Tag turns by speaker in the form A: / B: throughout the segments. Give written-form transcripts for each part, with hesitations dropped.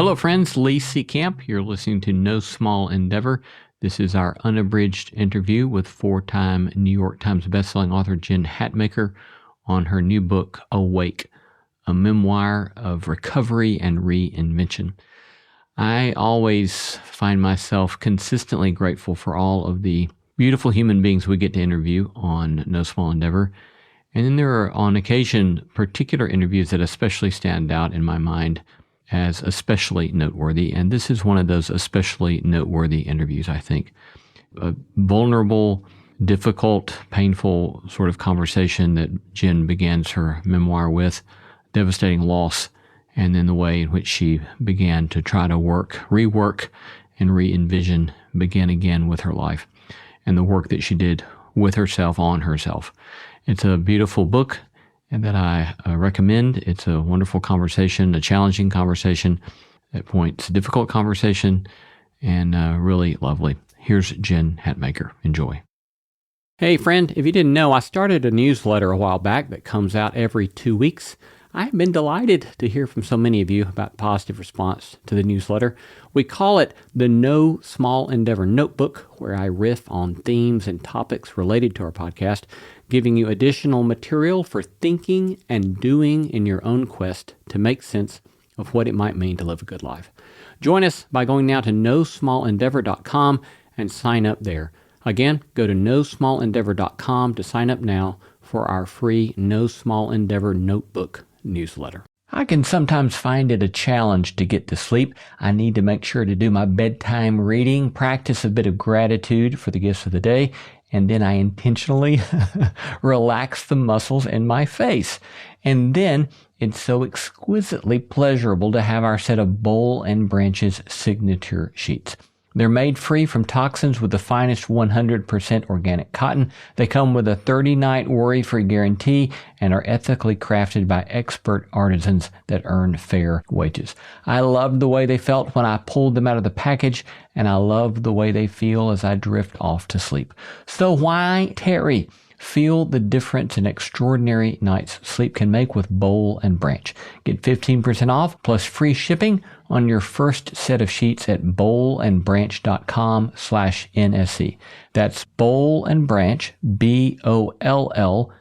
A: Hello, friends. Lee Camp. You're listening to No Small Endeavor. This is our unabridged interview with four-time New York Times bestselling author Jen Hatmaker on her new book, Awake, a memoir of recovery and reinvention. I always find myself consistently grateful for all of the beautiful human beings we get to interview on No Small Endeavor. And then there are, on occasion, particular interviews that especially stand out in my mind as especially noteworthy. And this is one of those especially noteworthy interviews, I think. A vulnerable, difficult, painful sort of conversation that Jen begins her memoir with, devastating loss, and then the way in which she began to try to rework, and re-envision, begin again with her life, and the work that she did with herself, on herself. It's a beautiful book and that I recommend. It's a wonderful conversation, a challenging conversation, at points a difficult conversation, and really lovely. Here's Jen Hatmaker. Enjoy. Hey, friend, if you didn't know, I started a newsletter a while back that comes out every 2 weeks. I've been delighted to hear from so many of you about positive response to the newsletter. We call it the No Small Endeavor Notebook, where I riff on themes and topics related to our podcast, giving you additional material for thinking and doing in your own quest to make sense of what it might mean to live a good life. Join us by going now to nosmallendeavor.com and sign up there. Again, go to nosmallendeavor.com to sign up now for our free No Small Endeavor Notebook newsletter. I can sometimes find it a challenge to get to sleep. I need to make sure to do my bedtime reading, practice a bit of gratitude for the gifts of the day, and then I intentionally relax the muscles in my face. And then it's so exquisitely pleasurable to have our set of Bowl and Branch's signature sheets. They're made free from toxins with the finest 100% organic cotton. They come with a 30-night worry-free guarantee and are ethically crafted by expert artisans that earn fair wages. I loved the way they felt when I pulled them out of the package, and I love the way they feel as I drift off to sleep. So why tarry? Feel the difference an extraordinary night's sleep can make with Bowl and Branch. Get 15% off plus free shipping on your first set of sheets at bowlandbranch.com/NSC. That's Bowl and Branch, BOLLAND,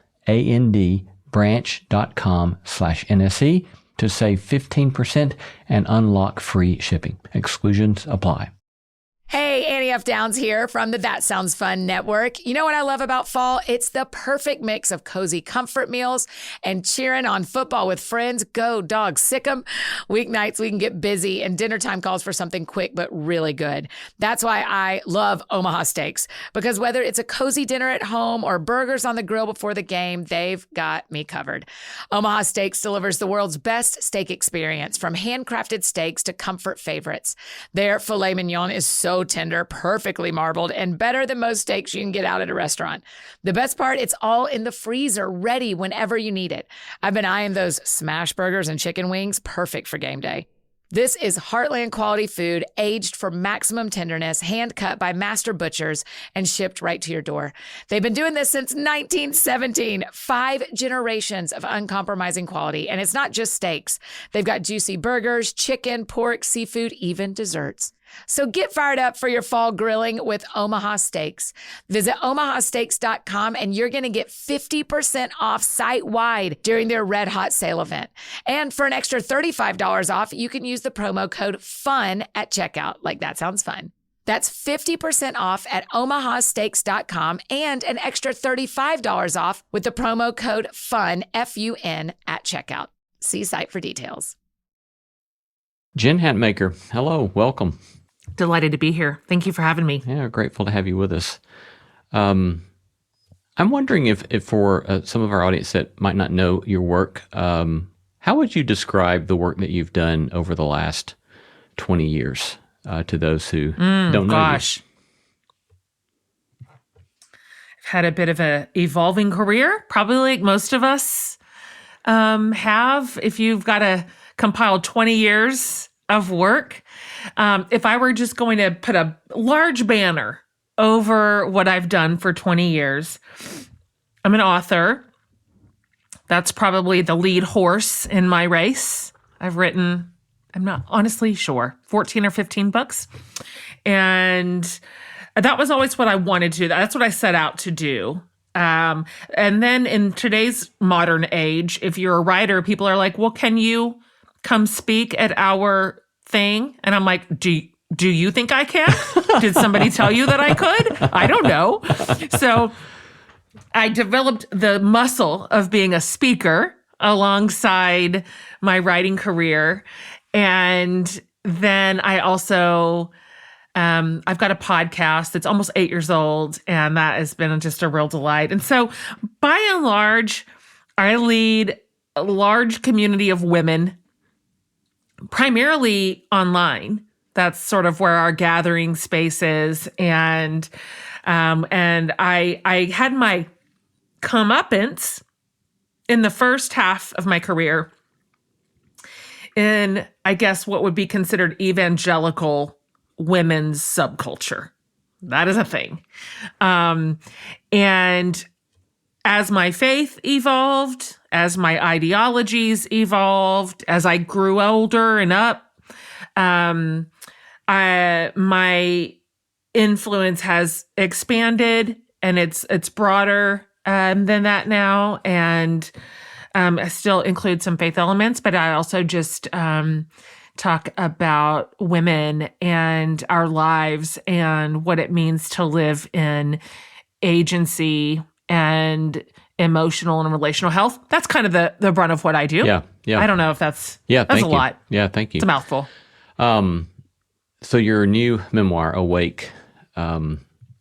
A: branch.com/NSC to save 15% and unlock free shipping. Exclusions apply.
B: Hey, Annie F. Downs here from the That Sounds Fun Network. You know what I love about fall? It's the perfect mix of cozy comfort meals and cheering on football with friends. Go Dogs, sick 'em. Weeknights we can get busy and dinner time calls for something quick but really good. That's why I love Omaha Steaks, because whether it's a cozy dinner at home or burgers on the grill before the game, they've got me covered. Omaha Steaks delivers the world's best steak experience, from handcrafted steaks to comfort favorites. Their filet mignon is so tender, perfectly marbled, and better than most steaks you can get out at a restaurant. The best part, it's all in the freezer, ready whenever you need it. I've been eyeing those smash burgers and chicken wings, perfect for game day. This is heartland quality food, aged for maximum tenderness, hand cut by master butchers, and shipped right to your door. They've been doing this since 1917, 5 generations of uncompromising quality. And it's not just steaks. They've got juicy burgers, chicken, pork, seafood, even desserts. So get fired up for your fall grilling with Omaha Steaks. Visit omahasteaks.com and you're going to get 50% off site-wide during their Red Hot Sale event. And for an extra $35 off, you can use the promo code FUN at checkout. Like, that sounds fun. That's 50% off at omahasteaks.com and an extra $35 off with the promo code FUN, F-U-N, at checkout. See site for details.
A: Jen Hatmaker, hello, welcome.
C: Delighted to be here. Thank you for having me.
A: Yeah, grateful to have you with us. I'm wondering if for some of our audience that might not know your work, how would you describe the work that you've done over the last 20 years to those who don't know
C: Gosh. I've had a bit of a evolving career, probably like most of us have. If you've got to compile 20 years of work, if I were just going to put a large banner over what I've done for 20 years, I'm an author. That's probably the lead horse in my race. I've written I'm not honestly sure, 14 or 15 books. And that was always what I wanted to do. That's what I set out to do. And then in today's modern age, if you're a writer, people are like, well, can you come speak at our thing? And I'm like, do you think I can? Did somebody tell you that I could? I don't know. So I developed the muscle of being a speaker alongside my writing career. And then I also, I've got a podcast that's almost 8 years old, and that has been just a real delight. And so by and large, I lead a large community of women, primarily online. That's sort of where our gathering space is. And I had my comeuppance in the first half of my career in, I guess, what would be considered evangelical women's subculture. That is a thing. And as my faith evolved, as my ideologies evolved, as I grew older and up, my influence has expanded, and it's broader than that now. And I still include some faith elements, but I also just talk about women and our lives and what it means to live in agency and emotional and relational health. That's kind of the brunt of what I do.
A: Yeah.
C: I don't know if that's
A: thank
C: a
A: you.
C: lot.
A: Yeah, thank you.
C: It's a mouthful.
A: So your new memoir, Awake,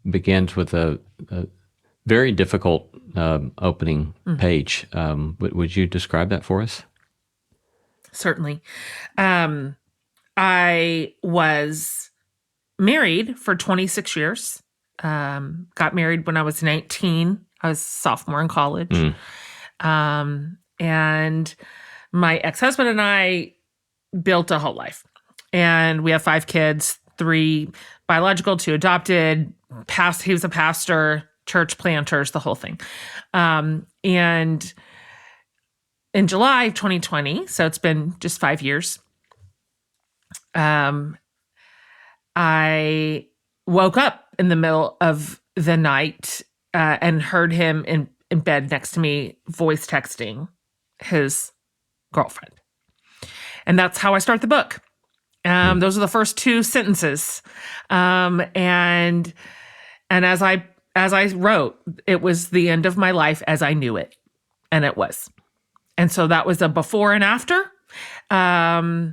A: begins with a very difficult opening page. Would you describe that for us?
C: Certainly. I was married for 26 years. Got married when I was 19. I was a sophomore in college. And my ex-husband and I built a whole life. And we have 5 kids, 3 biological, 2 adopted. He was a pastor, church planters, the whole thing. And in July of 2020, so it's been just 5 years, I woke up in the middle of the night and heard him in bed next to me voice texting his girlfriend. And that's how I start the book. Those are the first 2 sentences. And as I wrote, it was the end of my life as I knew it. And it was. And so that was a before and after. And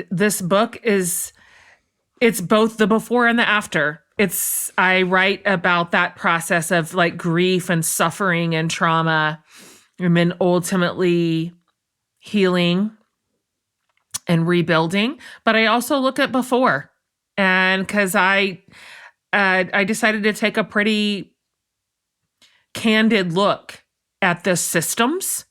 C: this book it's both the before and the after. I write about that process of like grief and suffering and trauma, and then ultimately healing and rebuilding. But I also look at before, and because I decided to take a pretty candid look at the systems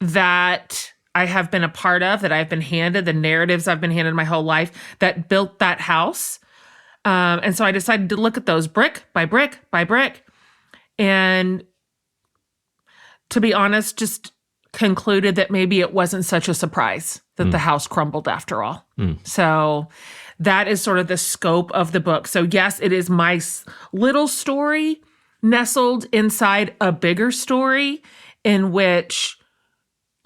C: that I have been a part of, that I've been handed, the narratives I've been handed my whole life that built that house. And so I decided to look at those brick by brick by brick. And to be honest, just concluded that maybe it wasn't such a surprise that the house crumbled after all. So that is sort of the scope of the book. So yes, it is my little story nestled inside a bigger story in which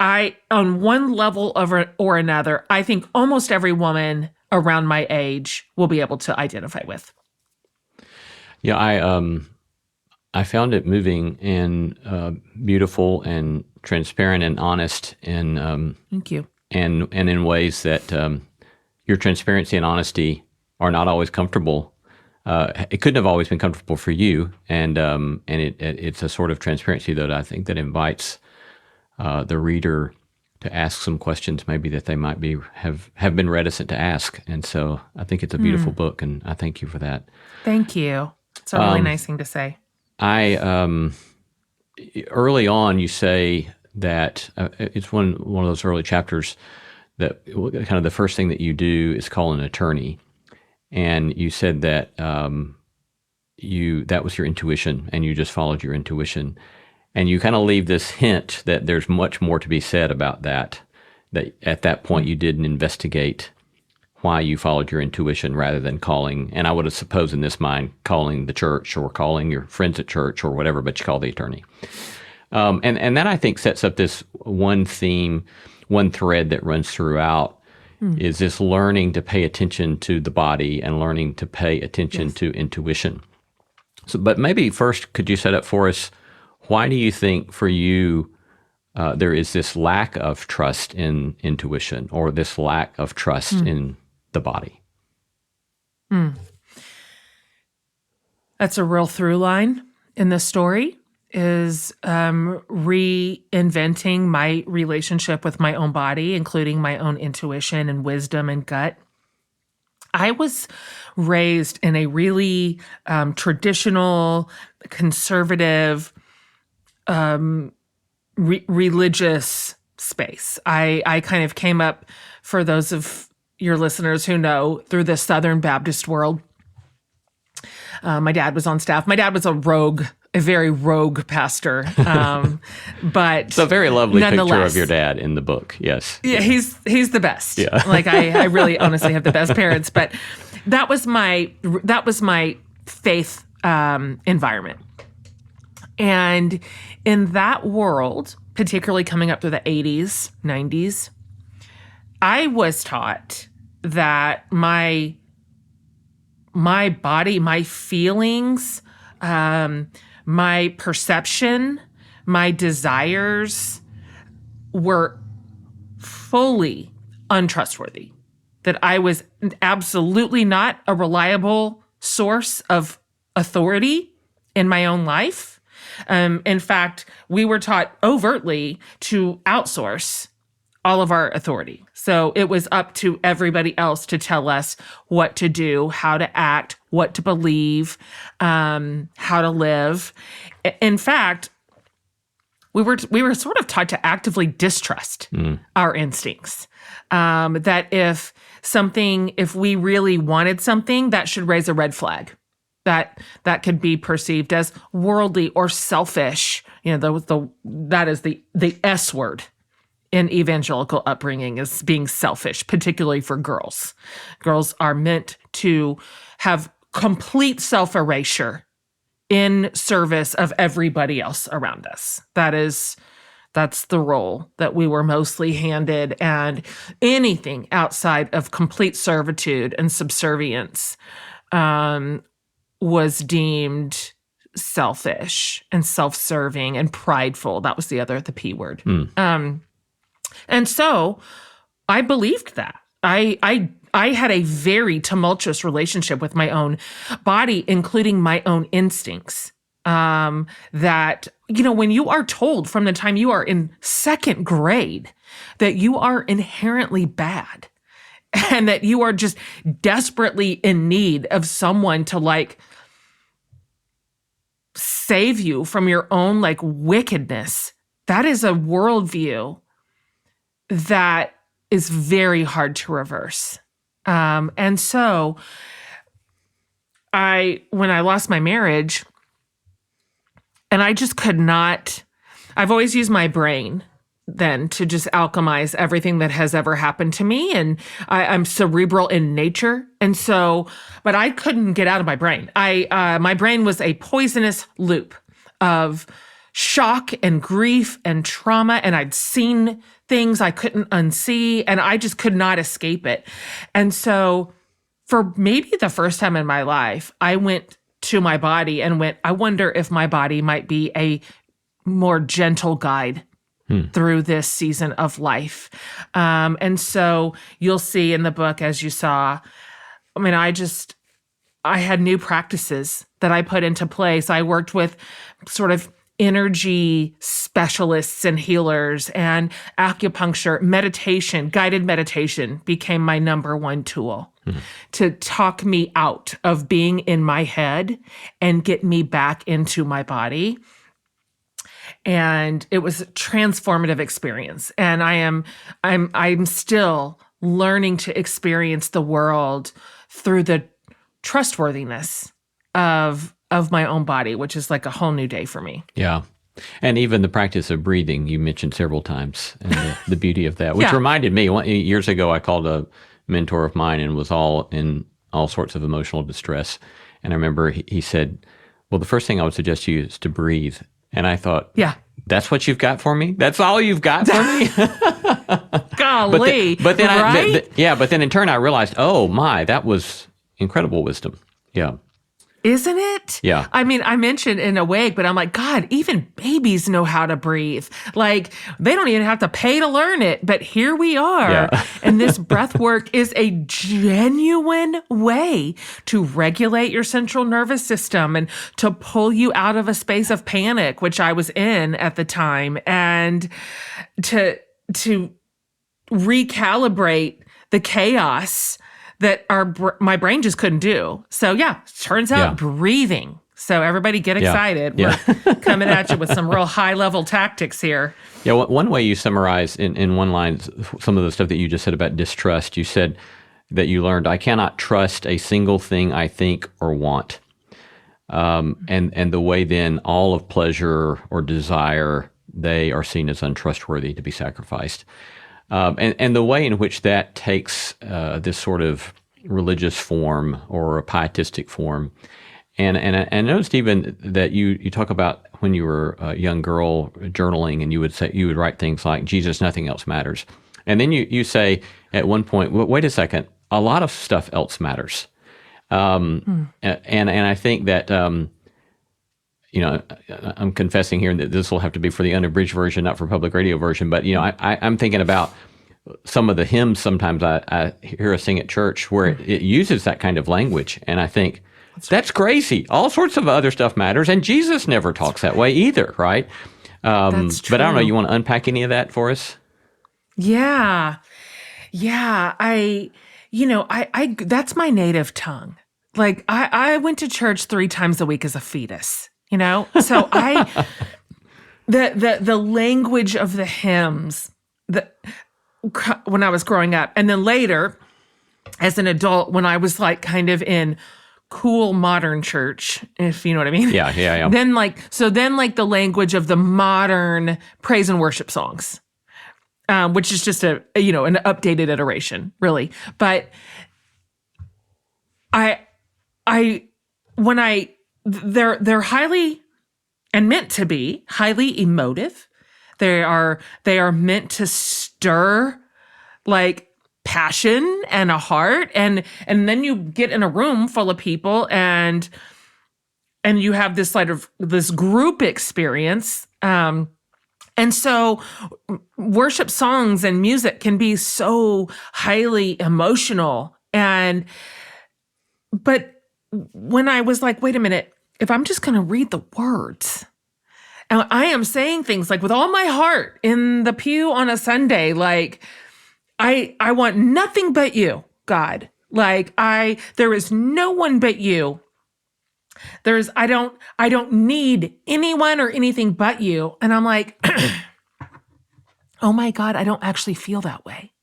C: on one level or another, I think almost every woman around my age will be able to identify with.
A: Yeah, I found it moving and beautiful and transparent and honest, and
C: thank you.
A: And in ways that your transparency and honesty are not always comfortable. It couldn't have always been comfortable for you, and it's a sort of transparency that I think that invites the reader to ask some questions maybe that they might have been reticent to ask. And so I think it's a beautiful book, and I thank you for that.
C: Thank you. It's a really nice thing to say.
A: Early on, you say that it's one of those early chapters that kind of the first thing that you do is call an attorney. And you said that that was your intuition, and you just followed your intuition. And you kind of leave this hint that there's much more to be said about that that at that point you didn't investigate why you followed your intuition rather than calling, and I would have supposed in this mind, calling the church or calling your friends at church or whatever, but you call the attorney. And that I think sets up this one theme, one thread that runs throughout is this learning to pay attention to the body and learning to pay attention to intuition. So, but maybe first, could you set up for us, why do you think for you there is this lack of trust in intuition or this lack of trust in the body?
C: That's a real through line in the story, is reinventing my relationship with my own body, including my own intuition and wisdom and gut. I was raised in a really traditional, conservative, religious space. I kind of came up, for those of your listeners who know, through the Southern Baptist world. My dad was on staff. My dad was a very rogue pastor. But
A: it's a very lovely picture of your dad in the book. Yes.
C: Yeah, he's the best.
A: Yeah.
C: Like I really honestly have the best parents. But that was my faith environment. And in that world, particularly coming up through the 80s, 90s, I was taught that my body, my feelings, my perception, my desires were fully untrustworthy, that I was absolutely not a reliable source of authority in my own life. In fact, we were taught overtly to outsource all of our authority. So it was up to everybody else to tell us what to do, how to act, what to believe, how to live. In fact, we were sort of taught to actively distrust our instincts. That if we really wanted something, that should raise a red flag. That could be perceived as worldly or selfish. You know, that is the S word in evangelical upbringing, is being selfish, particularly for girls. Girls are meant to have complete self-erasure in service of everybody else around us. That's the role that we were mostly handed, and anything outside of complete servitude and subservience was deemed selfish and self-serving and prideful. That was the P word. And so I believed that. I had a very tumultuous relationship with my own body, including my own instincts. That, when you are told from the time you are in second grade that you are inherently bad and that you are just desperately in need of someone to save you from your own wickedness, that is a worldview that is very hard to reverse. And so when I lost my marriage, and I just could not, I've always used my brain then to just alchemize everything that has ever happened to me. And I'm cerebral in nature. And so, but I couldn't get out of my brain. My brain was a poisonous loop of shock and grief and trauma. And I'd seen things I couldn't unsee, and I just could not escape it. And so for maybe the first time in my life, I went to my body and went, I wonder if my body might be a more gentle guide through this season of life. And so you'll see in the book, as you saw, I had new practices that I put into place. I worked with sort of energy specialists and healers, and acupuncture, meditation, guided meditation became my number one tool to talk me out of being in my head and get me back into my body. And it was a transformative experience. And I'm still learning to experience the world through the trustworthiness of my own body, which is like a whole new day for me.
A: Yeah. And even the practice of breathing, you mentioned several times, and the beauty of that, which
C: Yeah.
A: reminded me, years ago, I called a mentor of mine and was in all sorts of emotional distress. And I remember he said, well, the first thing I would suggest to you is to breathe. And I thought,
C: Yeah.
A: that's what you've got for me? That's all you've got for me?
C: Golly.
A: But then
C: right?
A: but then in turn I realized, oh my, that was incredible wisdom. Yeah.
C: Isn't it?
A: Yeah.
C: I mean, I mentioned in Awake, but I'm like, God, even babies know how to breathe. Like, they don't even have to pay to learn it, but here we are.
A: Yeah.
C: And this breath work is a genuine way to regulate your central nervous system and to pull you out of a space of panic, which I was in at the time, and to recalibrate the chaos that my brain just couldn't do. So yeah, turns out breathing. So everybody get excited.
A: Yeah.
C: We're coming at you with some real high level tactics here.
A: Yeah, one way you summarize in one line some of the stuff that you just said about distrust, you said that you learned, I cannot trust a single thing I think or want. And the way then all of pleasure or desire, they are seen as untrustworthy to be sacrificed. And the way in which that takes this sort of religious form or a pietistic form. And I noticed even that you talk about when you were a young girl journaling, and you would write things like, Jesus, nothing else matters. And then you say at one point, wait a second, a lot of stuff else matters. And I think that, I'm confessing here that this will have to be for the unabridged version, not for public radio version. But, I'm thinking about some of the hymns sometimes I hear us sing at church where it uses that kind of language. And I think, that's crazy. All sorts of other stuff matters. And Jesus never talks that way either, right?
C: That's true.
A: But I don't know, you want to unpack any of that for us?
C: Yeah. Yeah. I that's my native tongue. Like I went to church 3 times a week as a fetus, So the language of the hymns when I was growing up, and then later as an adult, when I was like kind of in cool modern church, if you know what I mean.
A: Yeah.
C: Then the language of the modern praise and worship songs, which is just an updated iteration, really. But they're highly and meant to be highly emotive. They are meant to stir like passion and a heart, and then you get in a room full of people and you have this group experience. And so worship songs and music can be so highly emotional. But when I was like, wait a minute, if I'm just going to read the words, and I am saying things like with all my heart in the pew on a Sunday, like, I want nothing but you, God. Like there is no one but you. I don't need anyone or anything but you. And I'm like, oh my God, I don't actually feel that way.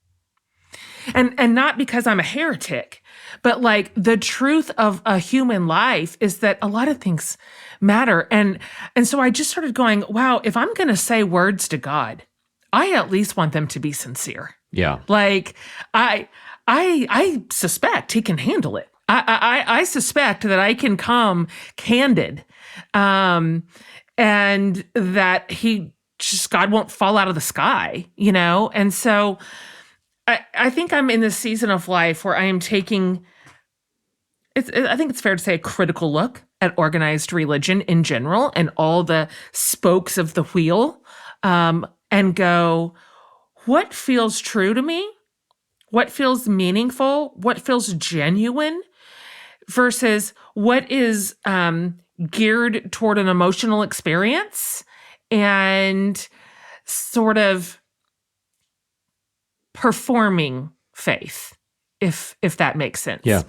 C: And not because I'm a heretic, but like the truth of a human life is that a lot of things matter. And so I just started going, wow, if I'm going to say words to God, I at least want them to be sincere.
A: Yeah.
C: Like I suspect he can handle it. I suspect that I can come candid, and that God won't fall out of the sky, And so I think I'm in this season of life where I am taking, I think it's fair to say, a critical look at organized religion in general and all the spokes of the wheel, and go, what feels true to me? What feels meaningful? What feels genuine? Versus what is geared toward an emotional experience and sort of performing faith, if that makes sense.
A: Yeah.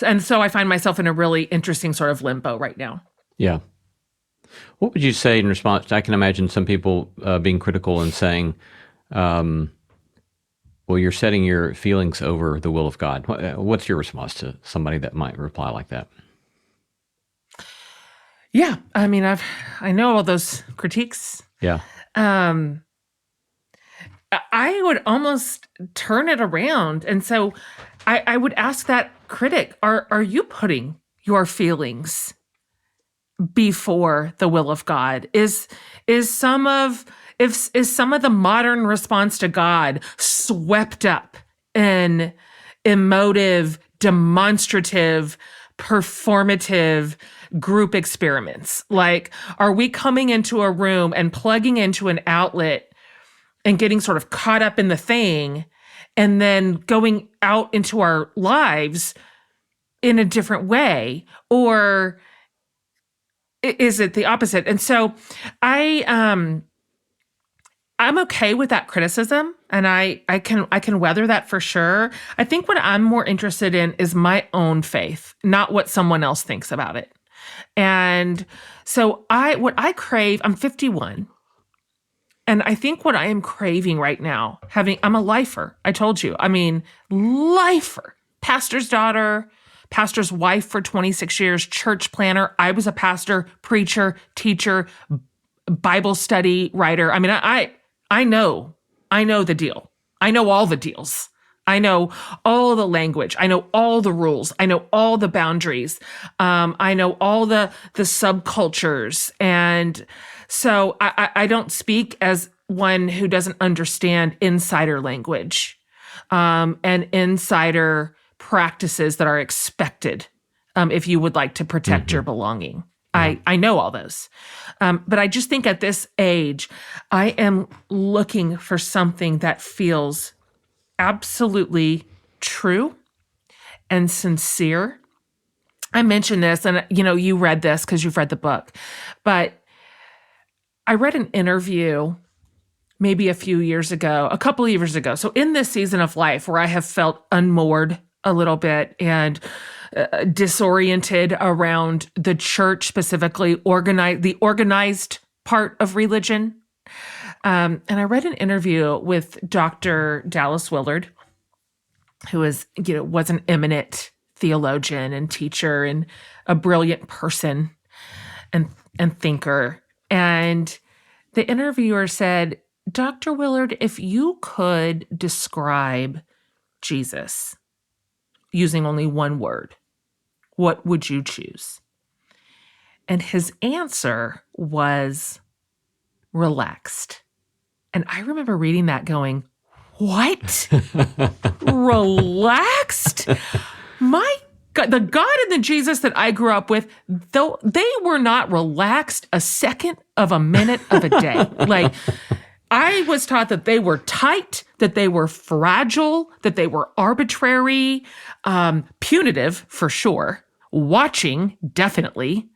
C: And so I find myself in a really interesting sort of limbo right now.
A: Yeah. What would you say in response? I can imagine some people being critical and saying, well, you're setting your feelings over the will of God. What's your response to somebody that might reply like that?
C: Yeah. I mean, I know all those critiques.
A: Yeah.
C: Um, I would almost turn it around. And so I would ask that critic, are you putting your feelings before the will of God? Is some of the modern response to God swept up in emotive, demonstrative, performative group experiments? Like, are we coming into a room and plugging into an outlet and getting sort of caught up in the thing and then going out into our lives in a different way? Or is it the opposite? And so I'm okay with that criticism, and I can weather that for sure. I think what I'm more interested in is my own faith, not what someone else thinks about it. And so what I crave, I'm 51. And I think what I am craving right now, I'm a lifer. I told you, I mean, lifer, pastor's daughter, pastor's wife for 26 years, church planner. I was a pastor, preacher, teacher, Bible study writer. I mean, I know the deal. I know all the deals. I know all the language. I know all the rules. I know all the boundaries. I know all the subcultures. And so I don't speak as one who doesn't understand insider language and insider practices that are expected if you would like to protect your belonging. Yeah. I know all those. But I just think at this age, I am looking for something that feels absolutely true and sincere. I mentioned this, and you read this because you've read the book, but I read an interview maybe a couple of years ago. So in this season of life where I have felt unmoored a little bit and disoriented around the church, specifically the organized part of religion. And I read an interview with Dr. Dallas Willard, who was an eminent theologian and teacher and a brilliant person and thinker. And the interviewer said, Dr. Willard, if you could describe Jesus using only one word, what would you choose? And his answer was relaxed. And I remember reading that going, what? Relaxed? My God, the God and the Jesus that I grew up with, though they were not relaxed a second of a minute of a day. Like, I was taught that they were tight, that they were fragile, that they were arbitrary, punitive for sure, watching definitely,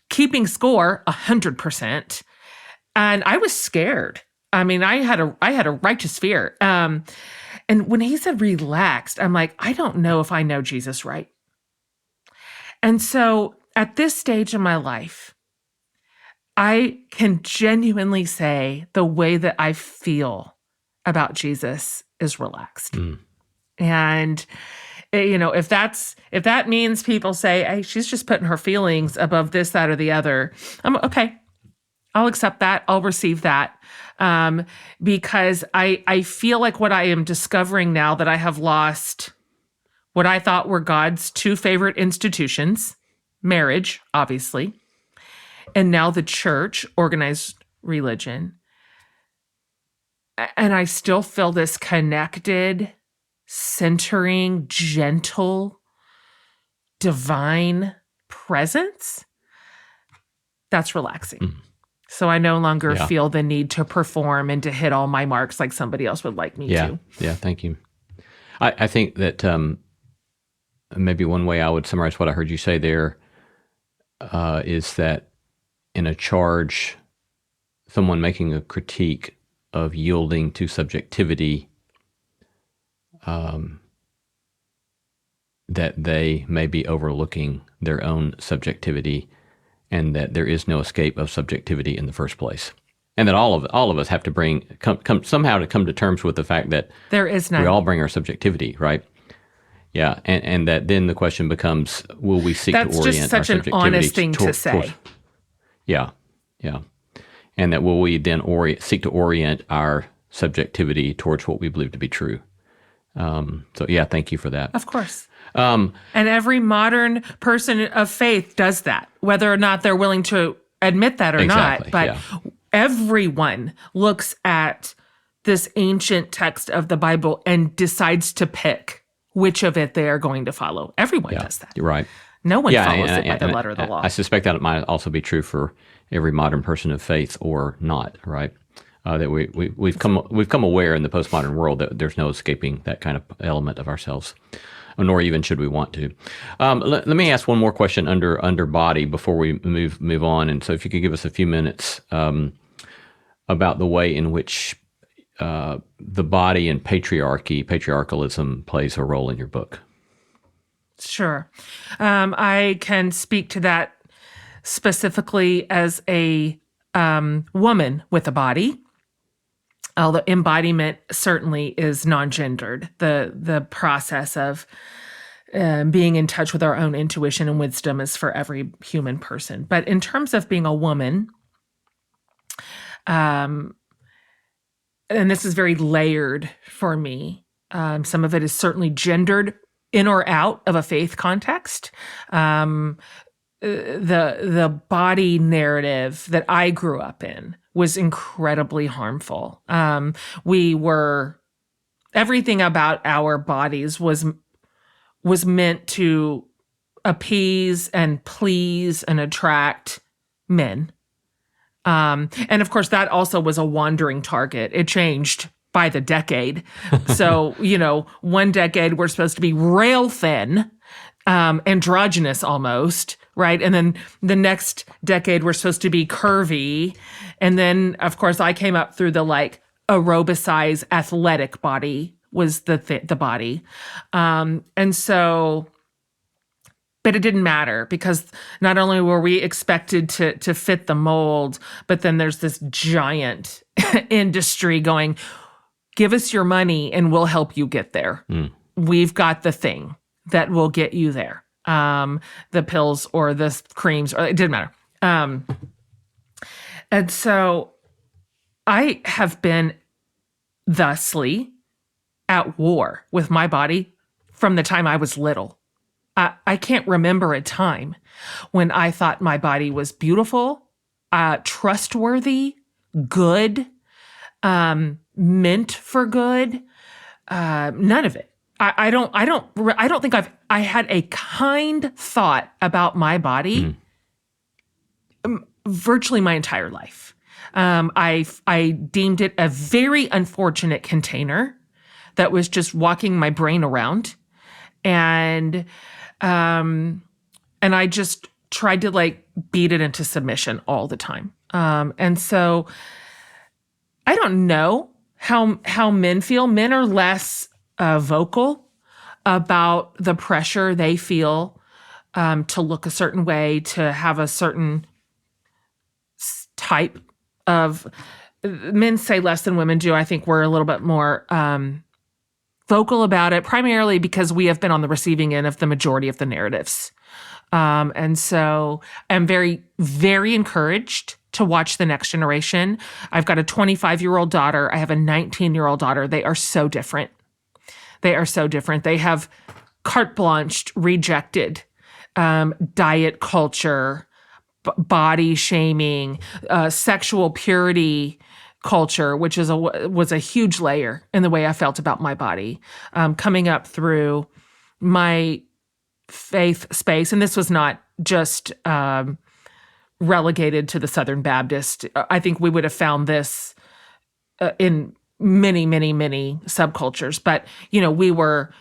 C: keeping score 100%. And I was scared. I mean, I had a righteous fear. And when he said relaxed, I'm like, I don't know if I know Jesus right. And so at this stage in my life, I can genuinely say the way that I feel about Jesus is relaxed. Mm. And, if that means people say, hey, she's just putting her feelings above this, that, or the other, I'm okay. I'll accept that. I'll receive that. Because I feel like what I am discovering now that I have lost what I thought were God's two favorite institutions, marriage, obviously, and now the church, organized religion. And I still feel this connected, centering, gentle, divine presence. That's relaxing. Mm. So I no longer feel the need to perform and to hit all my marks like somebody else would like me to.
A: Yeah, thank you. I think that maybe one way I would summarize what I heard you say there is that in a charge, someone making a critique of yielding to subjectivity, that they may be overlooking their own subjectivity, and that there is no escape of subjectivity in the first place, and that all of us have to come somehow to come to terms with the fact that
C: there is none.
A: We all bring our subjectivity, right? Yeah, and that then the question becomes, will we seek to orient our subjectivity?
C: That's just such an honest thing to say.
A: Yeah, yeah. And that will we then seek to orient our subjectivity towards what we believe to be true. So yeah, thank you for that.
C: Of course. And every modern person of faith does that, whether or not they're willing to admit that or
A: Exactly,
C: not. But
A: yeah.
C: everyone looks at this ancient text of the Bible and decides to pick which of it they are going to follow. Everyone does that.
A: You're right.
C: No one follows it by the letter of the law.
A: I suspect that it might also be true for every modern person of faith or not, right? That we've come aware in the postmodern world that there's no escaping that kind of element of ourselves, nor even should we want to. Let me ask one more question under body before we move on. And so, if you could give us a few minutes about the way in which the body and patriarchalism plays a role in your book.
C: Sure. I can speak to that specifically as a woman with a body. Although embodiment certainly is non-gendered. The process of being in touch with our own intuition and wisdom is for every human person. But in terms of being a woman, and this is very layered for me, some of it is certainly gendered in or out of a faith context. The body narrative that I grew up in was incredibly harmful. Everything about our bodies was meant to appease and please and attract men. And of course, that also was a wandering target. It changed by the decade. So, one decade we're supposed to be rail thin, androgynous almost, right? And then the next decade we're supposed to be curvy. And then, of course, I came up through the aerobicize athletic body was the body. And so, but it didn't matter because not only were we expected to fit the mold, but then there's this giant industry going, give us your money and we'll help you get there. We've got the thing that will get you there. The pills or the creams, or it didn't matter. And so I have been thusly at war with my body from the time I was little. I can't remember a time when I thought my body was beautiful, trustworthy, good, meant for good. None of it. I don't think I had a kind thought about my body virtually my entire life. I deemed it a very unfortunate container that was just walking my brain around, and I just tried to beat it into submission all the time. And so I don't know how men feel. Men are less vocal about the pressure they feel to look a certain way, to have a certain type of. Men say less than women do. I think we're a little bit more vocal about it, primarily because we have been on the receiving end of the majority of the narratives. And so I'm very, very encouraged to watch the next generation. I've got a 25-year-old daughter. I have a 19-year-old daughter. They are so different. They are so different. They have carte blanche rejected diet culture, body shaming, sexual purity culture, which was a huge layer in the way I felt about my body, coming up through my faith space. And this was not just relegated to the Southern Baptist. I think we would have found this in many, many, many subcultures. But, we were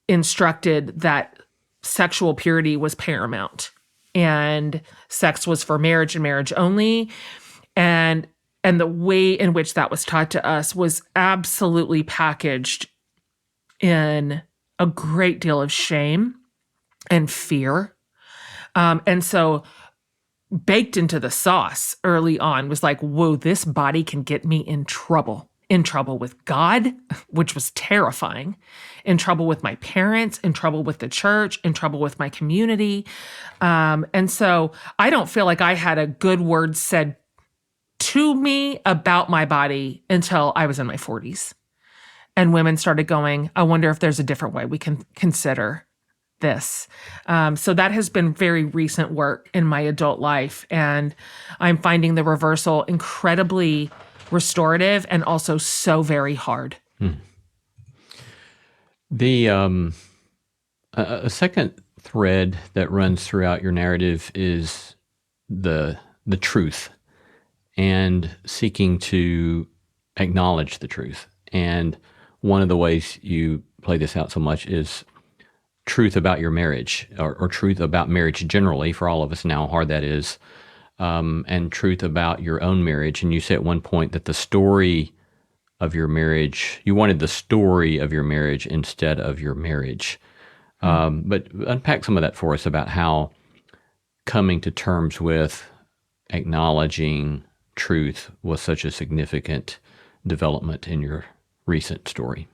C: instructed that sexual purity was paramount and sex was for marriage and marriage only. And the way in which that was taught to us was absolutely packaged in a great deal of shame and fear. And so baked into the sauce early on was like, whoa, this body can get me in trouble in trouble with God, which was terrifying, in trouble with my parents, in trouble with the church, in trouble with my community. And so I don't feel like I had a good word said to me about my body until I was in my 40s. And women started going, I wonder if there's a different way we can consider this. So that has been very recent work in my adult life. And I'm finding the reversal incredibly restorative and also so very hard.
A: The a second thread that runs throughout your narrative is the truth and seeking to acknowledge the truth. And one of the ways you play this out so much is truth about your marriage, or truth about marriage generally, for all of us now, how hard that is, and truth about your own marriage. And you say at one point that the story of your marriage, you wanted the story of your marriage instead of your marriage. But unpack some of that for us about how coming to terms with acknowledging truth was such a significant development in your recent story.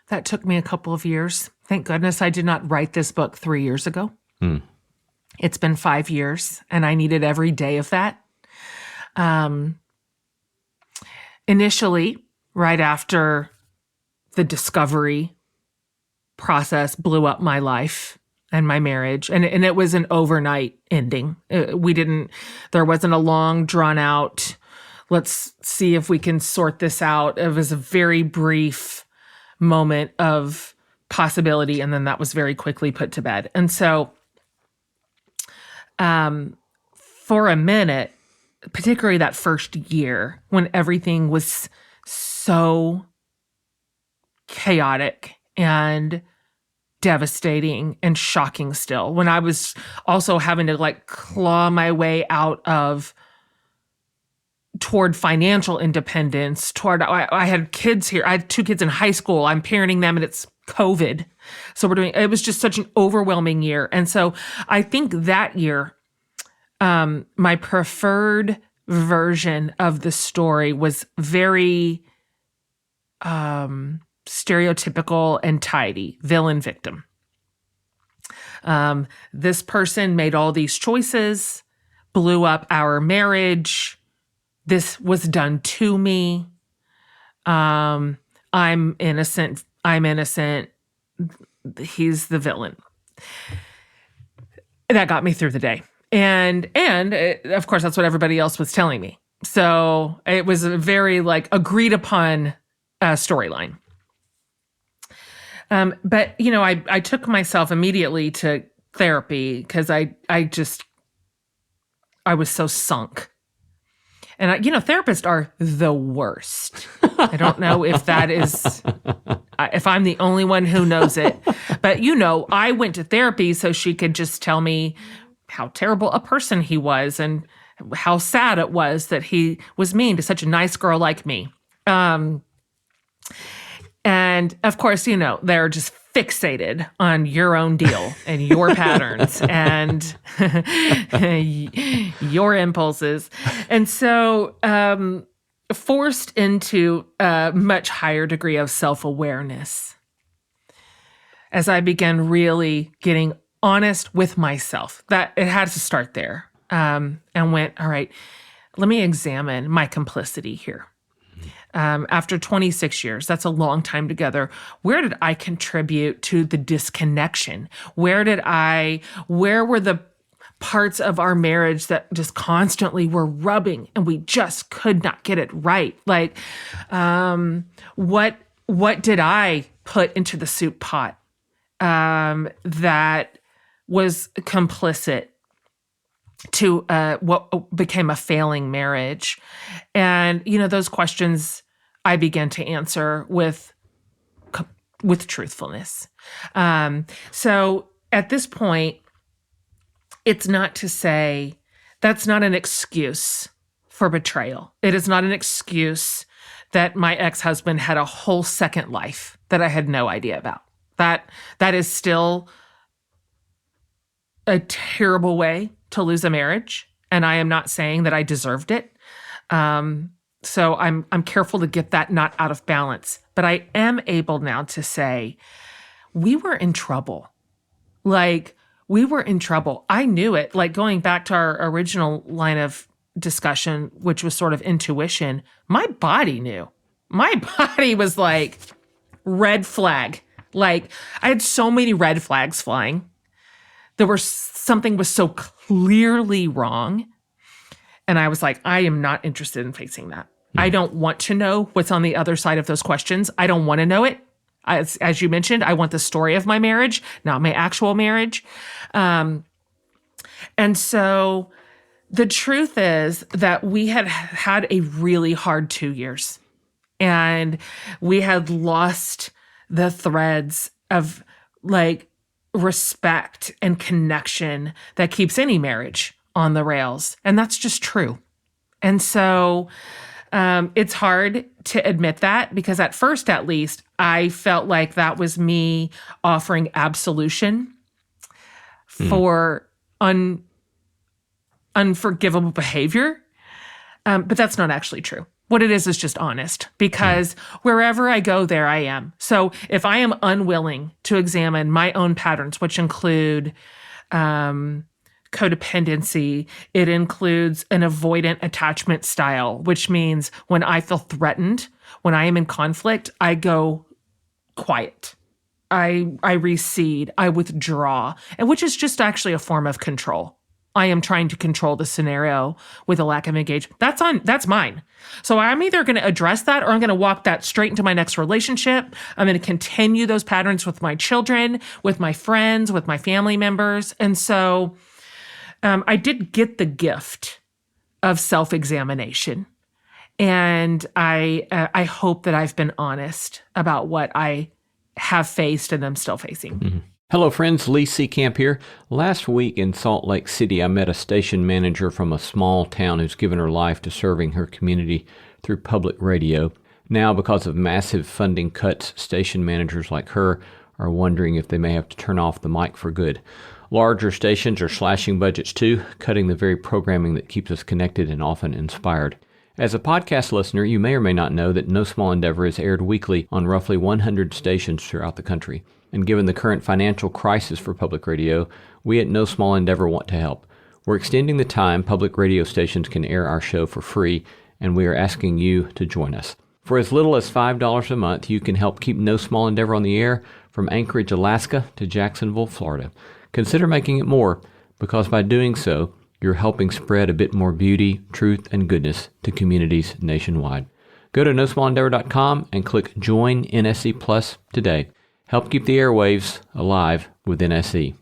C: That took me a couple of years. Thank goodness I did not write this book 3 years ago. It's been 5 years, and I needed every day of that. Initially, right after the discovery process blew up my life and my marriage, and it was an overnight ending. There wasn't a long, drawn out, let's see if we can sort this out. It was a very brief moment of possibility, and then that was very quickly put to bed. And so for a minute, particularly that first year when everything was so chaotic and devastating and shocking still, when I was also having to like claw my way out of toward financial independence, I had kids here. I had 2 kids in high school. I'm parenting them and it's COVID. So it was just such an overwhelming year. And so I think that year, my preferred version of the story was very stereotypical and tidy, villain victim. This person made all these choices, blew up our marriage. This was done to me. I'm innocent. He's the villain. That got me through the day. And of course, that's what everybody else was telling me. So it was a very agreed upon storyline. But I took myself immediately to therapy because I was so sunk. And therapists are the worst. I don't know if that is, if I'm the only one who knows it. But I went to therapy so she could just tell me how terrible a person he was and how sad it was that he was mean to such a nice girl like me. And of course, they're just fixated on your own deal and your patterns and your impulses. And so forced into a much higher degree of self-awareness as I began really getting honest with myself. That it had to start there. And went, all right, let me examine my complicity here. After 26 years, that's a long time together. Where did I contribute to the disconnection? Where were the parts of our marriage that just constantly were rubbing and we just could not get it right? What did I put into the soup pot that was complicit to what became a failing marriage? And, those questions I began to answer with truthfulness. So at this point, it's not to say that's not an excuse for betrayal. It is not an excuse that my ex-husband had a whole second life that I had no idea about. That is still a terrible way to lose a marriage. And I am not saying that I deserved it. So I'm careful to get that not out of balance. But I am able now to say, we were in trouble. Like, we were in trouble. I knew it. Like, going back to our original line of discussion, which was sort of intuition, my body knew. My body was like, red flag. Like, I had so many red flags flying. Something was so clearly wrong. And I was like, I am not interested in facing that. I don't want to know what's on the other side of those questions. I don't want to know it. As you mentioned, I want the story of my marriage, not my actual marriage. And so the truth is that we had had a really hard 2 years. And we had lost the threads of like respect and connection that keeps any marriage on the rails. And that's just true. And so it's hard to admit that, because at first, at least, I felt like that was me offering absolution for unforgivable behavior. But that's not actually true. What it is just honest, because wherever I go, there I am. So if I am unwilling to examine my own patterns, which include codependency, it includes an avoidant attachment style, which means when I feel threatened, when I am in conflict, I go quiet. I recede, I withdraw, and which is just actually a form of control. I am trying to control the scenario with a lack of engagement. That's mine. So I'm either going to address that, or I'm going to walk that straight into my next relationship. I'm going to continue those patterns with my children, with my friends, with my family members. And so I did get the gift of self-examination. And I hope that I've been honest about what I have faced and am still facing.
A: Mm-hmm. Hello, friends. Lee Seacamp here. Last week in Salt Lake City, I met a station manager from a small town who's given her life to serving her community through public radio. Now, because of massive funding cuts, station managers like her are wondering if they may have to turn off the mic for good. Larger stations are slashing budgets too, cutting the very programming that keeps us connected and often inspired. As a podcast listener, you may or may not know that No Small Endeavor is aired weekly on roughly 100 stations throughout the country. And given the current financial crisis for public radio, we at No Small Endeavor want to help. We're extending the time public radio stations can air our show for free, and we are asking you to join us. For as little as $5 a month, you can help keep No Small Endeavor on the air from Anchorage, Alaska to Jacksonville, Florida. Consider making it more, because by doing so, you're helping spread a bit more beauty, truth, and goodness to communities nationwide. Go to nosmallendeavor.com and click Join NSE Plus today. Help keep the airwaves alive with NSE.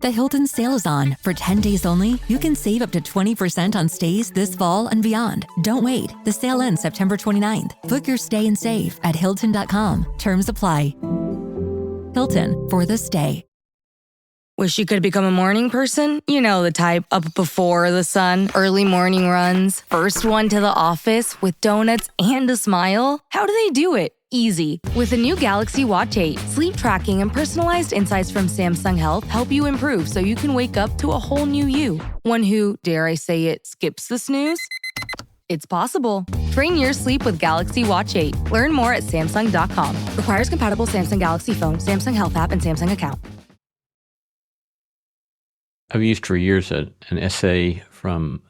D: The Hilton sale is on. For 10 days only, you can save up to 20% on stays this fall and beyond. Don't wait. The sale ends September 29th. Book your stay and save at Hilton.com. Terms apply. Hilton, for the stay.
E: Wish you could become a morning person? You know the type, up before the sun, early morning runs, first one to the office with donuts and a smile. How do they do it? Easy. With the new Galaxy Watch 8, sleep tracking and personalized insights from Samsung Health help you improve so you can wake up to a whole new you. One who, dare I say it, skips the snooze? It's possible. Train your sleep with Galaxy Watch 8. Learn more at Samsung.com. Requires compatible Samsung Galaxy phone, Samsung Health app, and Samsung account.
A: I've used for years an essay from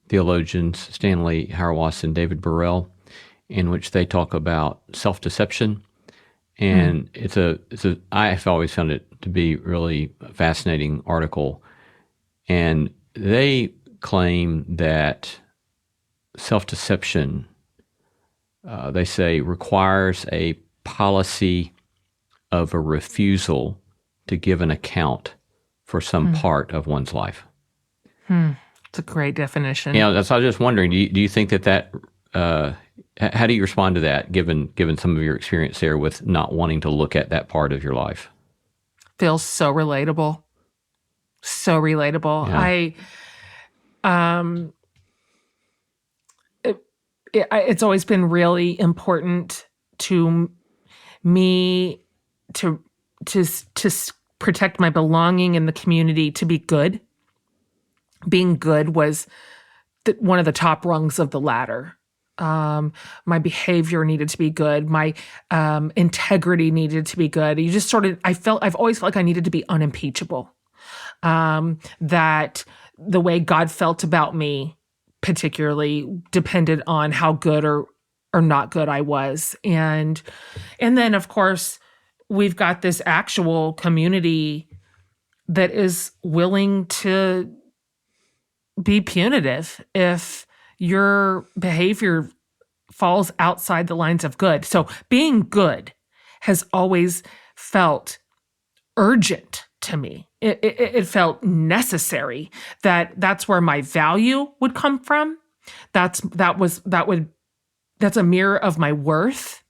A: theologians Stanley Hauerwas and David Burrell, in which they talk about self-deception, and I've always found it to be really a fascinating article, and they claim that self-deception, they say, requires a policy of a refusal to give an account for some part of one's life.
C: It's a great definition.
A: Yeah, that's. I was just wondering. Do you think that how do you respond to that, given some of your experience there with not wanting to look at that part of your life?
C: Feels so relatable. So relatable.
A: Yeah.
C: It's always been really important to me to protect my belonging in the community, to be good. Being good was one of the top rungs of the ladder. My behavior needed to be good. My integrity needed to be good. I've always felt like I needed to be unimpeachable. That the way God felt about me particularly depended on how good or not good I was. And then, of course, we've got this actual community that is willing to be punitive if your behavior falls outside the lines of good. So being good has always felt urgent to me. It felt necessary that's where my value would come from. That's a mirror of my worth.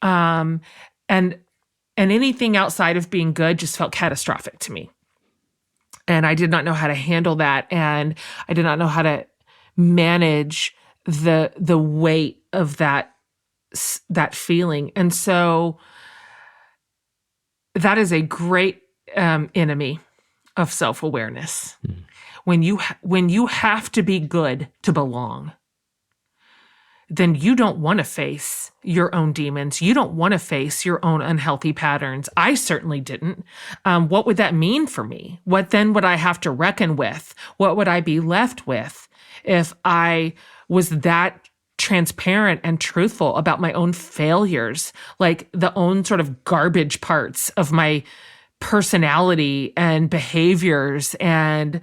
C: And anything outside of being good just felt catastrophic to me. And I did not know how to handle that. And I did not know how to manage the weight of that feeling. And so that is a great enemy of self-awareness. When you have to be good to belong, then you don't want to face your own demons. You don't want to face your own unhealthy patterns. I certainly didn't. What would that mean for me? What then would I have to reckon with? What would I be left with if I was that transparent and truthful about my own failures, like the own sort of garbage parts of my personality and behaviors? And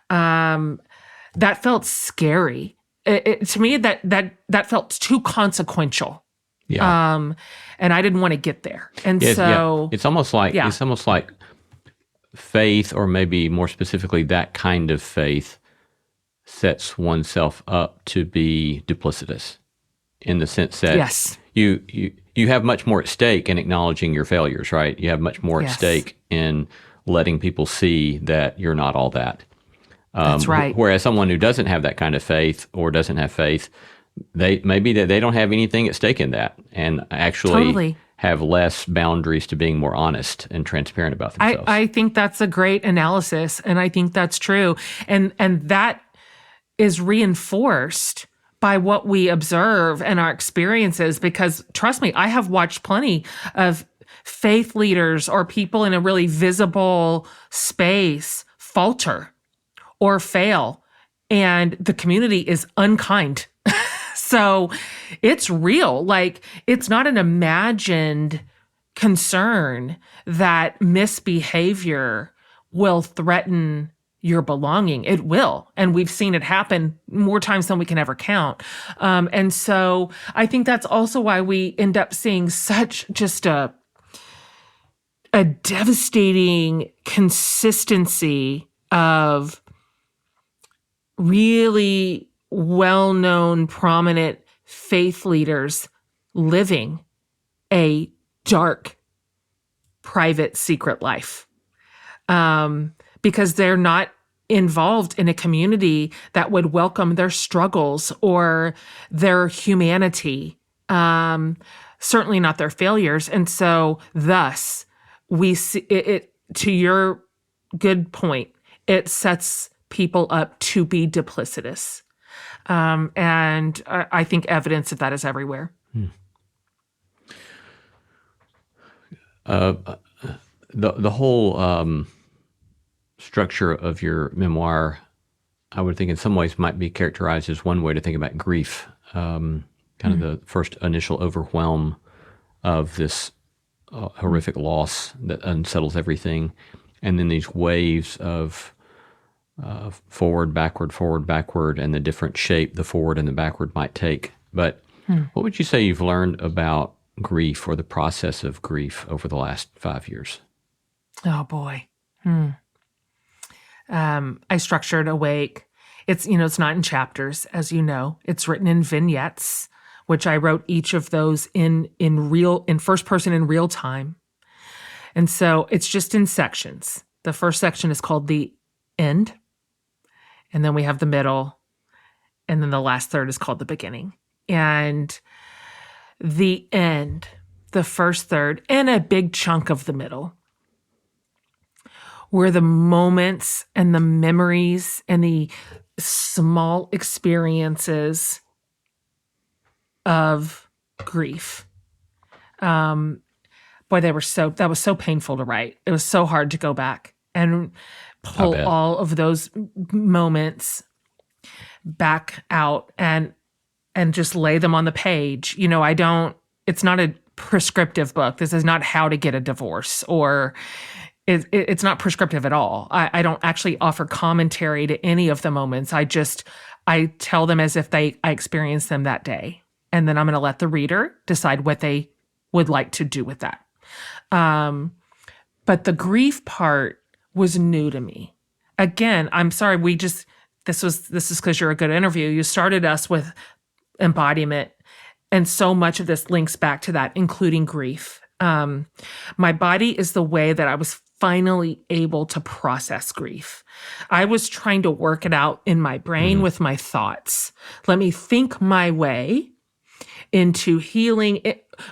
C: that felt scary. To me, that felt too consequential.
A: Yeah.
C: And I didn't want to get there. And
A: it's almost like faith, or maybe more specifically, that kind of faith sets oneself up to be duplicitous, in the sense that
C: yes.
A: you have much more at stake in acknowledging your failures, right? You have much more at stake in letting people see that you're not all that.
C: That's right.
A: Whereas someone who doesn't have that kind of faith, or doesn't have faith, they don't have anything at stake in that, and actually have less boundaries to being more honest and transparent about themselves.
C: I think that's a great analysis, and I think that's true. And that is reinforced by what we observe and our experiences, because trust me, I have watched plenty of faith leaders or people in a really visible space falter or fail, and the community is unkind. So it's real. Like, it's not an imagined concern that misbehavior will threaten your belonging. It will. And we've seen it happen more times than we can ever count. And so I think that's also why we end up seeing such just a devastating consistency of really well-known, prominent faith leaders living a dark, private, secret life, because they're not involved in a community that would welcome their struggles or their humanity, certainly not their failures. And so thus, we see it, to your good point, it sets people up to be duplicitous. And I think evidence of that is everywhere.
A: The whole structure of your memoir, I would think in some ways might be characterized as one way to think about grief, kind of the first initial overwhelm of this horrific loss that unsettles everything, and then these waves of forward, backward, and the different shape the forward and the backward might take. But what would you say you've learned about grief, or the process of grief, over the last 5 years?
C: Oh boy. I structured Awake. It's not in chapters, as you know. It's written in vignettes, which I wrote each of those in first person in real time. And so it's just in sections. The first section is called the end. And then we have the middle. And then the last third is called the beginning. And the end, the first third, and a big chunk of the middle, were the moments and the memories and the small experiences of grief. Boy, that was so painful to write. It was so hard to go back and pull all of those moments back out and just lay them on the page. It's not a prescriptive book. This is not how to get a divorce, or it's not prescriptive at all. I don't actually offer commentary to any of the moments. I tell them as if I experienced them that day. And then I'm going to let the reader decide what they would like to do with that. But the grief part was new to me. Again, I'm sorry, this is because you're a good interview. You started us with embodiment, and so much of this links back to that, including grief. My body is the way that I was finally able to process grief. I was trying to work it out in my brain with my thoughts. Let me think my way into healing.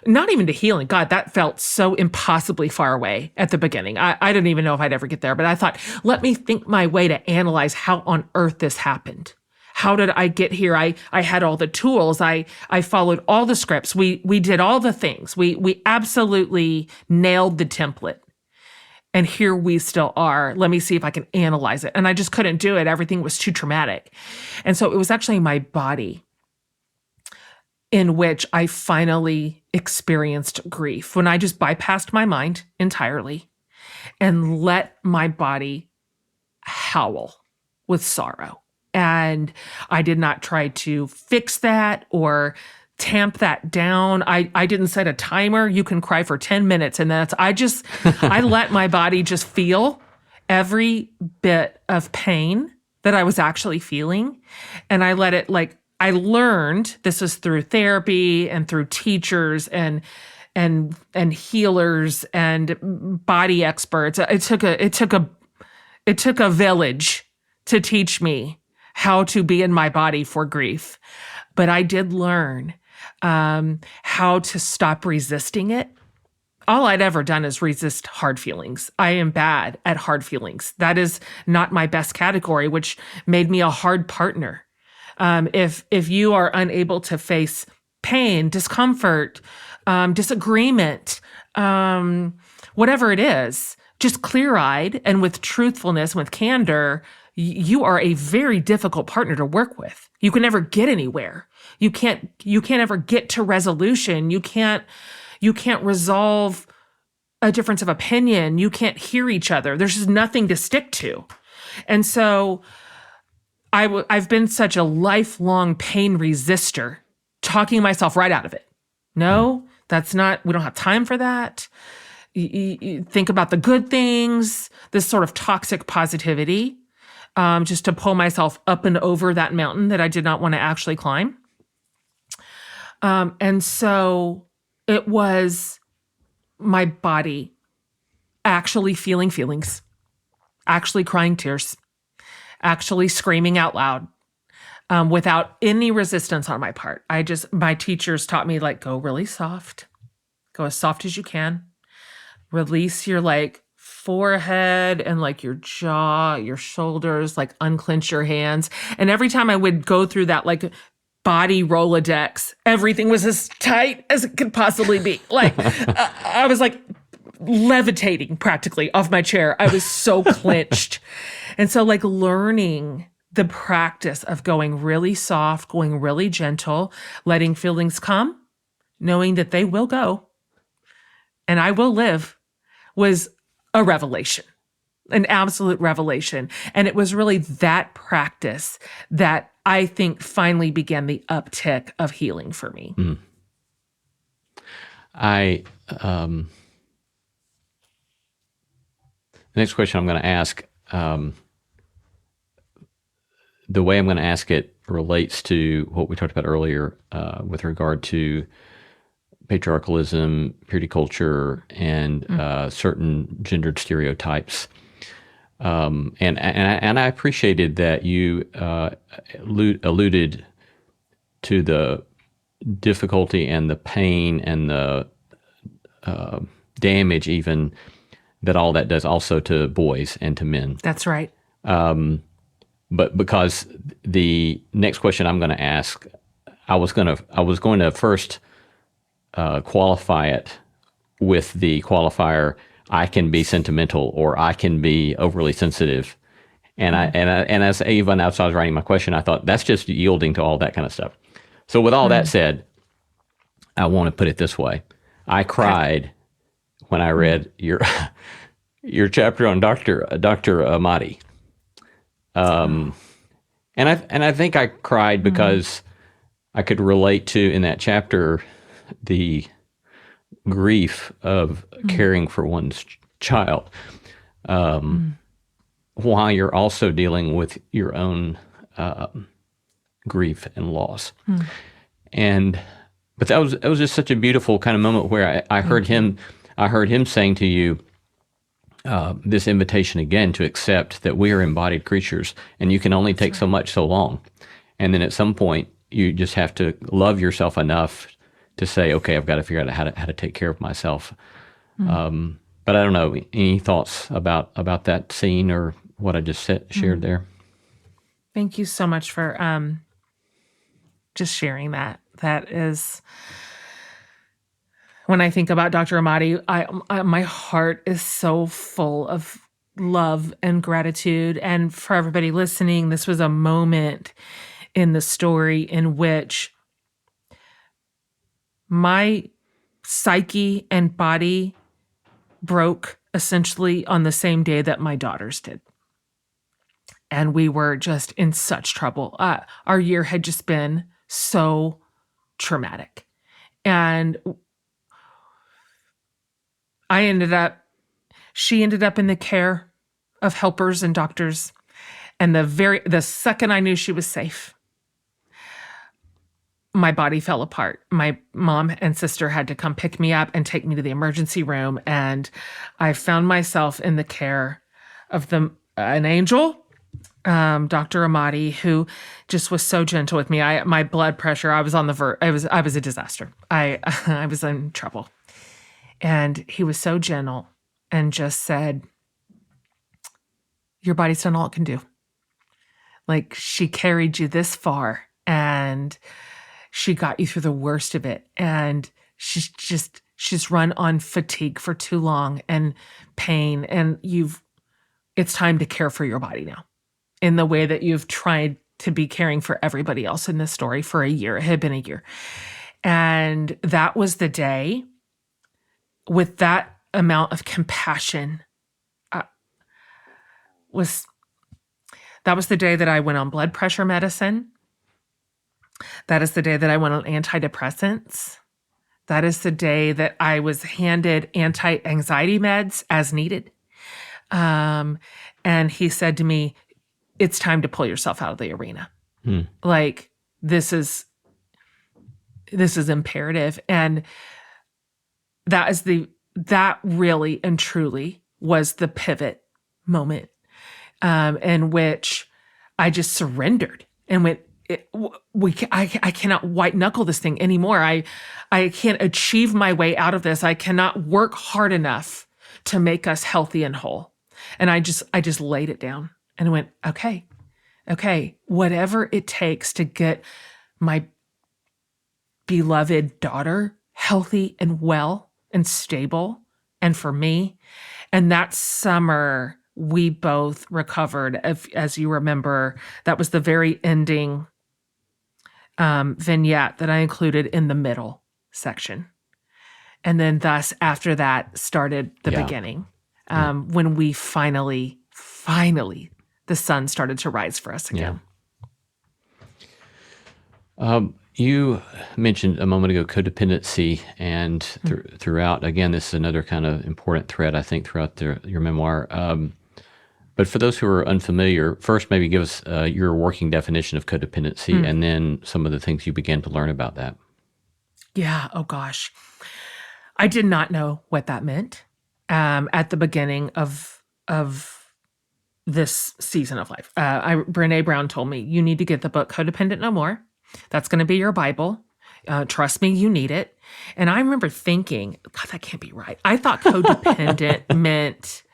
C: Not even to healing. God, that felt so impossibly far away at the beginning. I didn't even know if I'd ever get there, but I thought, let me think my way to analyze how on earth this happened. How did I get here? I had all the tools. I followed all the scripts. We did all the things. We absolutely nailed the template. And here we still are. Let me see if I can analyze it. And I just couldn't do it. Everything was too traumatic. And so it was actually my body in which I finally experienced grief, when I just bypassed my mind entirely and let my body howl with sorrow. And I did not try to fix that or tamp that down. I didn't set a timer. You can cry for 10 minutes. And I let my body just feel every bit of pain that I was actually feeling. And I let it, I learned, this was through therapy and through teachers and healers and body experts. It took a village to teach me how to be in my body for grief. But I did learn how to stop resisting it. All I'd ever done is resist hard feelings. I am bad at hard feelings. That is not my best category, which made me a hard partner. If you are unable to face pain, discomfort, disagreement, whatever it is, just clear-eyed and with truthfulness, with candor, you are a very difficult partner to work with. You can never get anywhere. You can't ever get to resolution. You can't resolve a difference of opinion. You can't hear each other. There's just nothing to stick to. And so I've been such a lifelong pain resistor, talking myself right out of it. No, we don't have time for that. You think about the good things, this sort of toxic positivity, just to pull myself up and over that mountain that I did not want to actually climb. And so it was my body actually feeling feelings, actually crying tears, actually screaming out loud, without any resistance on my part. My teachers taught me, go really soft, go as soft as you can, release your forehead and your jaw, your shoulders, unclench your hands. And every time I would go through that body Rolodex, everything was as tight as it could possibly be. I was levitating practically off my chair. I was so clenched. And so learning the practice of going really soft, going really gentle, letting feelings come, knowing that they will go and I will live, was a revelation, an absolute revelation. And it was really that practice that I think finally began the uptick of healing for me.
A: Mm. The next question I'm going to ask, the way I'm going to ask it relates to what we talked about earlier with regard to patriarchalism, purity culture, and certain gendered stereotypes. And I appreciated that you alluded to the difficulty and the pain and the damage even that all that does also to boys and to men.
C: That's right.
A: but because the next question I'm going to ask, I was going to first qualify it with the qualifier, I can be sentimental or I can be overly sensitive. And as even as I was writing my question, I thought that's just yielding to all that kind of stuff. So with all that said, I want to put it this way. I cried when I read your chapter on Dr. Amati. And I think I cried because I could relate to, in that chapter, the grief of caring for one's child, while you're also dealing with your own grief and loss. But that was just such a beautiful kind of moment where I heard him saying to you, this invitation again to accept that we are embodied creatures, and you can only take so much so long. And then at some point, you just have to love yourself enough to say, okay, I've got to figure out how to take care of myself. But I don't know, any thoughts about that scene or what I just shared there?
C: Thank you so much for just sharing that. That is, when I think about Dr. Amati, my heart is so full of love and gratitude. And for everybody listening, this was a moment in the story in which my psyche and body broke essentially on the same day that my daughters did. And we were just in such trouble. Our year had just been so traumatic. And she ended up in the care of helpers and doctors. And the second I knew she was safe, my body fell apart. My mom and sister had to come pick me up and take me to the emergency room. And I found myself in the care of an angel, Dr. Amati, who just was so gentle with me. My blood pressure, I was on the verge. I was a disaster. I was in trouble. And he was so gentle and just said, your body's done all it can do. Like, she carried you this far and she got you through the worst of it. And she's run on fatigue for too long and pain. And it's time to care for your body now in the way that you've tried to be caring for everybody else in this story for a year. It had been a year. And that was the day, with that amount of compassion, that was the day that I went on blood pressure medicine. That is the day that I went on antidepressants. That is the day that I was handed anti-anxiety meds as needed. And he said to me, it's time to pull yourself out of the arena. Like, this is imperative. And that really and truly was the pivot moment, in which I just surrendered and went, I cannot white knuckle this thing anymore. I can't achieve my way out of this. I cannot work hard enough to make us healthy and whole. And I just laid it down and went, okay, whatever it takes to get my beloved daughter healthy and well and stable, and for me. And that summer, we both recovered. As you remember, that was the very ending vignette that I included in the middle section. And then thus, after that, started the beginning, when we finally, the sun started to rise for us again.
A: You mentioned a moment ago codependency, and throughout, again, this is another kind of important thread, I think, throughout your memoir. But for those who are unfamiliar, first maybe give us your working definition of codependency, and then some of the things you began to learn about that.
C: Yeah, oh gosh. I did not know what that meant at the beginning of this season of life. Brené Brown told me, you need to get the book Codependent No More. That's going to be your Bible. Trust me, you need it. And I remember thinking, God, that can't be right. I thought codependent meant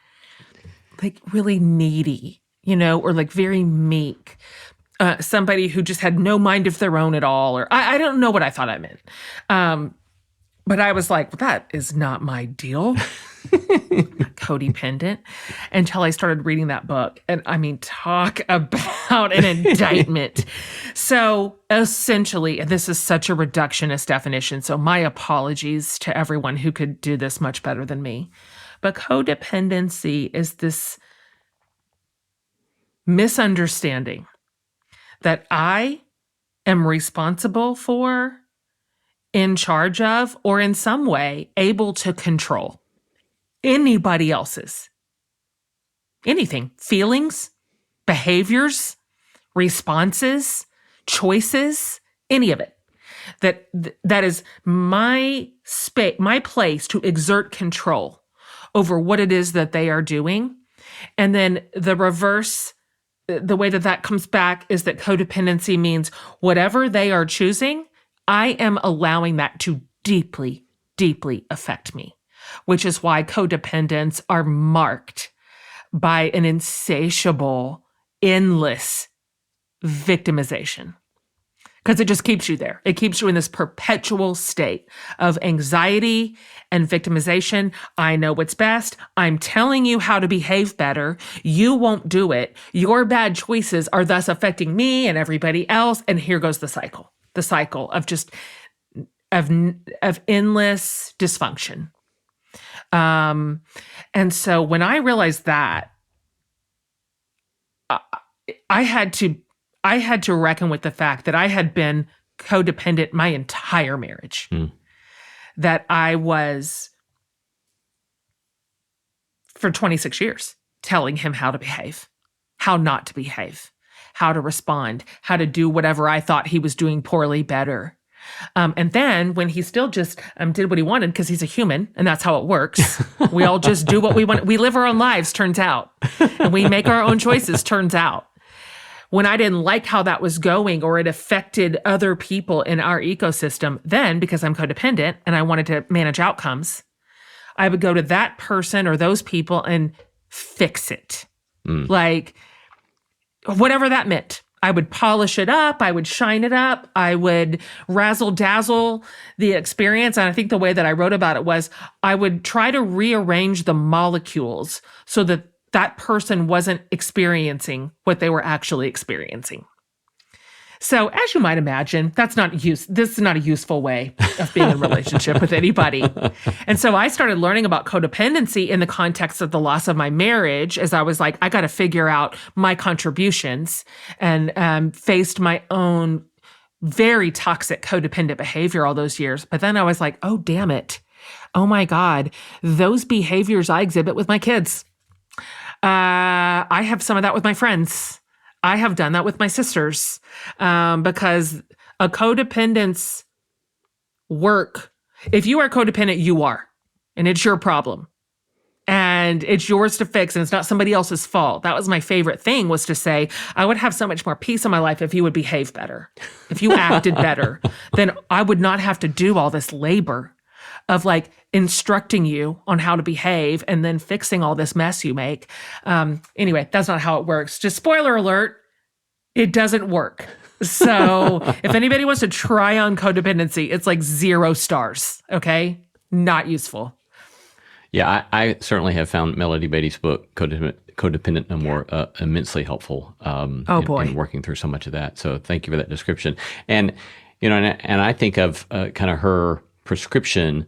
C: like really needy or like very meek. Somebody who just had no mind of their own at all, or I don't know what I thought I meant. But I was like, well, that is not my deal. Codependent, until I started reading that book. And I mean, talk about an indictment. So essentially, and this is such a reductionist definition, so my apologies to everyone who could do this much better than me. But codependency is this misunderstanding that I am responsible for, in charge of, or in some way able to control anybody else's. Anything. Feelings, behaviors, responses, choices, any of it. That is my space, my place to exert control over what it is that they are doing. And then the reverse, the way that comes back is that codependency means whatever they are choosing, I am allowing that to deeply, deeply affect me, which is why codependents are marked by an insatiable, endless victimization. Because it just keeps you there. It keeps you in this perpetual state of anxiety and victimization. I know what's best. I'm telling you how to behave better. You won't do it. Your bad choices are thus affecting me and everybody else. And here goes the cycle. The cycle of just of endless dysfunction. And so when I realized that, I had to reckon with the fact that I had been codependent my entire marriage. That I was, for 26 years, telling him how to behave, how not to behave, how to respond, how to do whatever I thought he was doing poorly better. And then when he still just did what he wanted, because he's a human and that's how it works. We all just do what we want. We live our own lives, turns out. And we make our own choices, turns out. When I didn't like how that was going or it affected other people in our ecosystem, then because I'm codependent and I wanted to manage outcomes, I would go to that person or those people and fix it. Like whatever that meant. I would polish it up. I would shine it up. I would razzle dazzle the experience. And I think the way that I wrote about it was I would try to rearrange the molecules so that that person wasn't experiencing what they were actually experiencing. So as you might imagine, this is not a useful way of being in a relationship with anybody. And so I started learning about codependency in the context of the loss of my marriage, as I was like, I got to figure out my contributions, and faced my own very toxic codependent behavior all those years. But then I was like, oh, damn it. Oh my God, those behaviors I exhibit with my kids. I have some of that with my friends. I have done that with my sisters, because a codependence work, if you are codependent, you are, and it's your problem and it's yours to fix. And it's not somebody else's fault. That was my favorite thing, was to say, I would have so much more peace in my life if you would behave better. If you acted better, then I would not have to do all this labor of like instructing you on how to behave and then fixing all this mess you make. Anyway, that's not how it works. Just spoiler alert, it doesn't work. So if anybody wants to try on codependency, it's like 0 stars, okay? Not useful.
A: Yeah, I certainly have found Melody Beatty's book, Codependent Memoir, immensely helpful in working through so much of that. So thank you for that description. And, and I think of kind of her prescription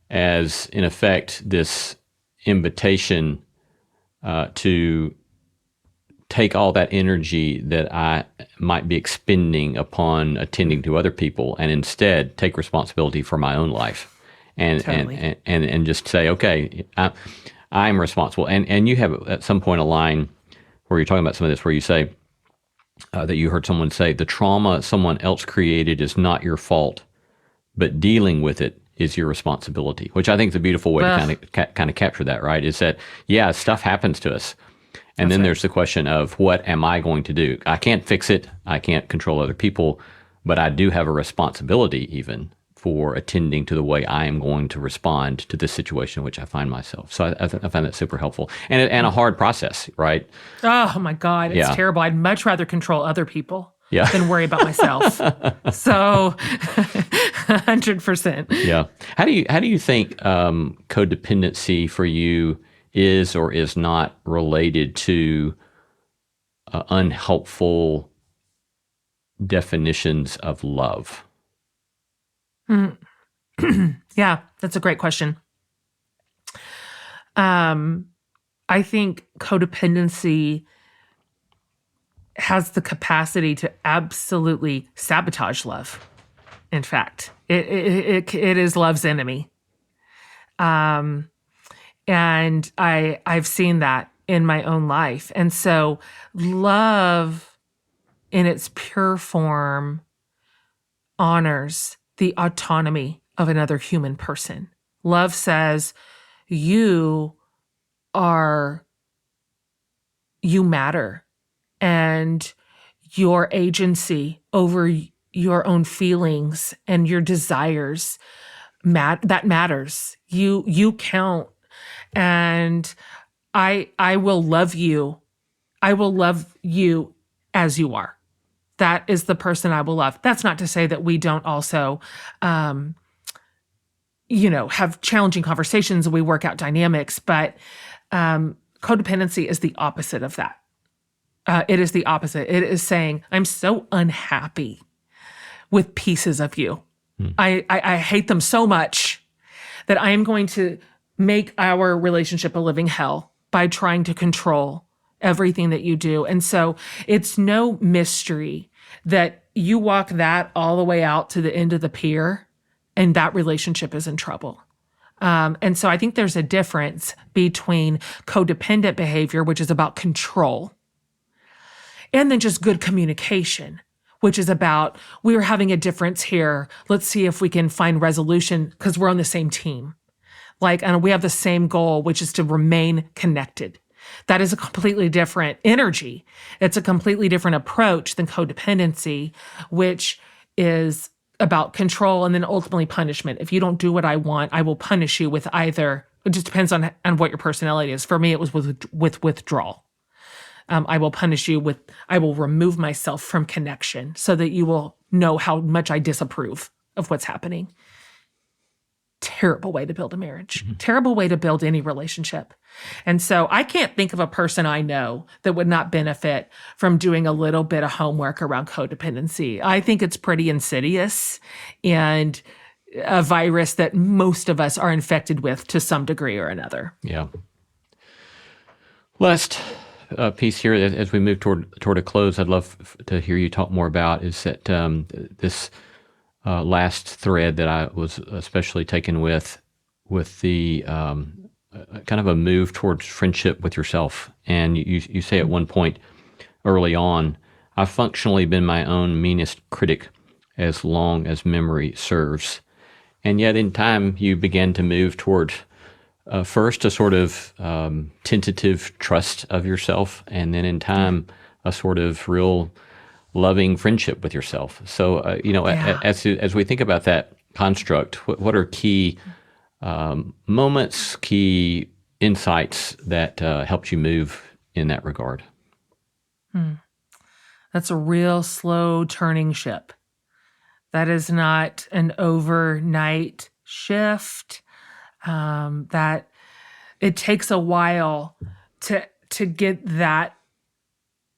A: as, in effect, this invitation to take all that energy that I might be expending upon attending to other people and instead take responsibility for my own life and totally. and just say, okay, I'm responsible. And you have at some point a line where you're talking about some of this where you say that you heard someone say, the trauma someone else created is not your fault, but dealing with it is your responsibility, which I think is a beautiful way to kind of capture that, right? Is that, yeah, stuff happens to us. And then there's the question of, what am I going to do? I can't fix it. I can't control other people, but I do have a responsibility even for attending to the way I am going to respond to this situation in which I find myself. So I find that super helpful and a hard process, right?
C: Oh my God, it's
A: Yeah.
C: terrible. I'd much rather control other people
A: Yeah.
C: than worry about myself. So 100%.
A: Yeah. How do you think codependency for you is or is not related to unhelpful definitions of love?
C: Yeah, that's a great question. I think codependency has the capacity to absolutely sabotage love. In fact, it is love's enemy. And I've seen that in my own life. And so love in its pure form honors the autonomy of another human person. Love says, you matter, and your agency over your own feelings and your desires, that matters. You count. And I will love you. I will love you as you are. That is the person I will love. That's not to say that we don't also, have challenging conversations and we work out dynamics, but codependency is the opposite of that. It is the opposite. It is saying, I'm so unhappy with pieces of you. I hate them so much that I am going to make our relationship a living hell by trying to control everything that you do. And so it's no mystery that you walk that all the way out to the end of the pier and that relationship is in trouble. And so I think there's a difference between codependent behavior, which is about control, and then just good communication, which is about, we're having a difference here. Let's see if we can find resolution because we're on the same team. And we have the same goal, which is to remain connected. That is a completely different energy. It's a completely different approach than codependency, which is about control and then ultimately punishment. If you don't do what I want, I will punish you with either, it just depends on what your personality is. For me, it was with withdrawal. I will punish you I will remove myself from connection so that you will know how much I disapprove of what's happening. Terrible way to build a marriage. Terrible way to build any relationship. And so I can't think of a person I know that would not benefit from doing a little bit of homework around codependency. I think it's pretty insidious and a virus that most of us are infected with to some degree or another.
A: Yeah. Last piece here, as we move toward a close, I'd love to hear you talk more about is that this last thread that I was especially taken with the kind of a move towards friendship with yourself. And you say at one point early on, I've functionally been my own meanest critic as long as memory serves. And yet in time, you began to move toward first a sort of tentative trust of yourself, and then in time, a sort of real loving friendship with yourself. So, as we think about that construct, what are key moments, key insights that helped you move in that regard?
C: That's a real slow turning ship. That is not an overnight shift. That it takes a while to get that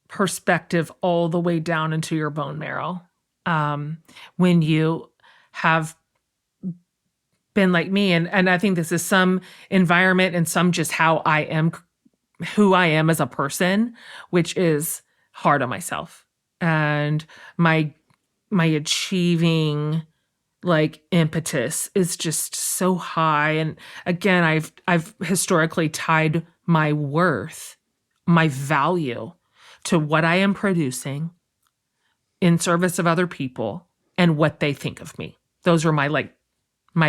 C: perspective all the way down into your bone marrow. When you have been like me, and I think this is some environment and some just how I am, who I am as a person, which is hard on myself. And my achieving impetus is just so high. And again, I've historically tied my worth, my value to what I am producing in service of other people and what they think of me. Those are my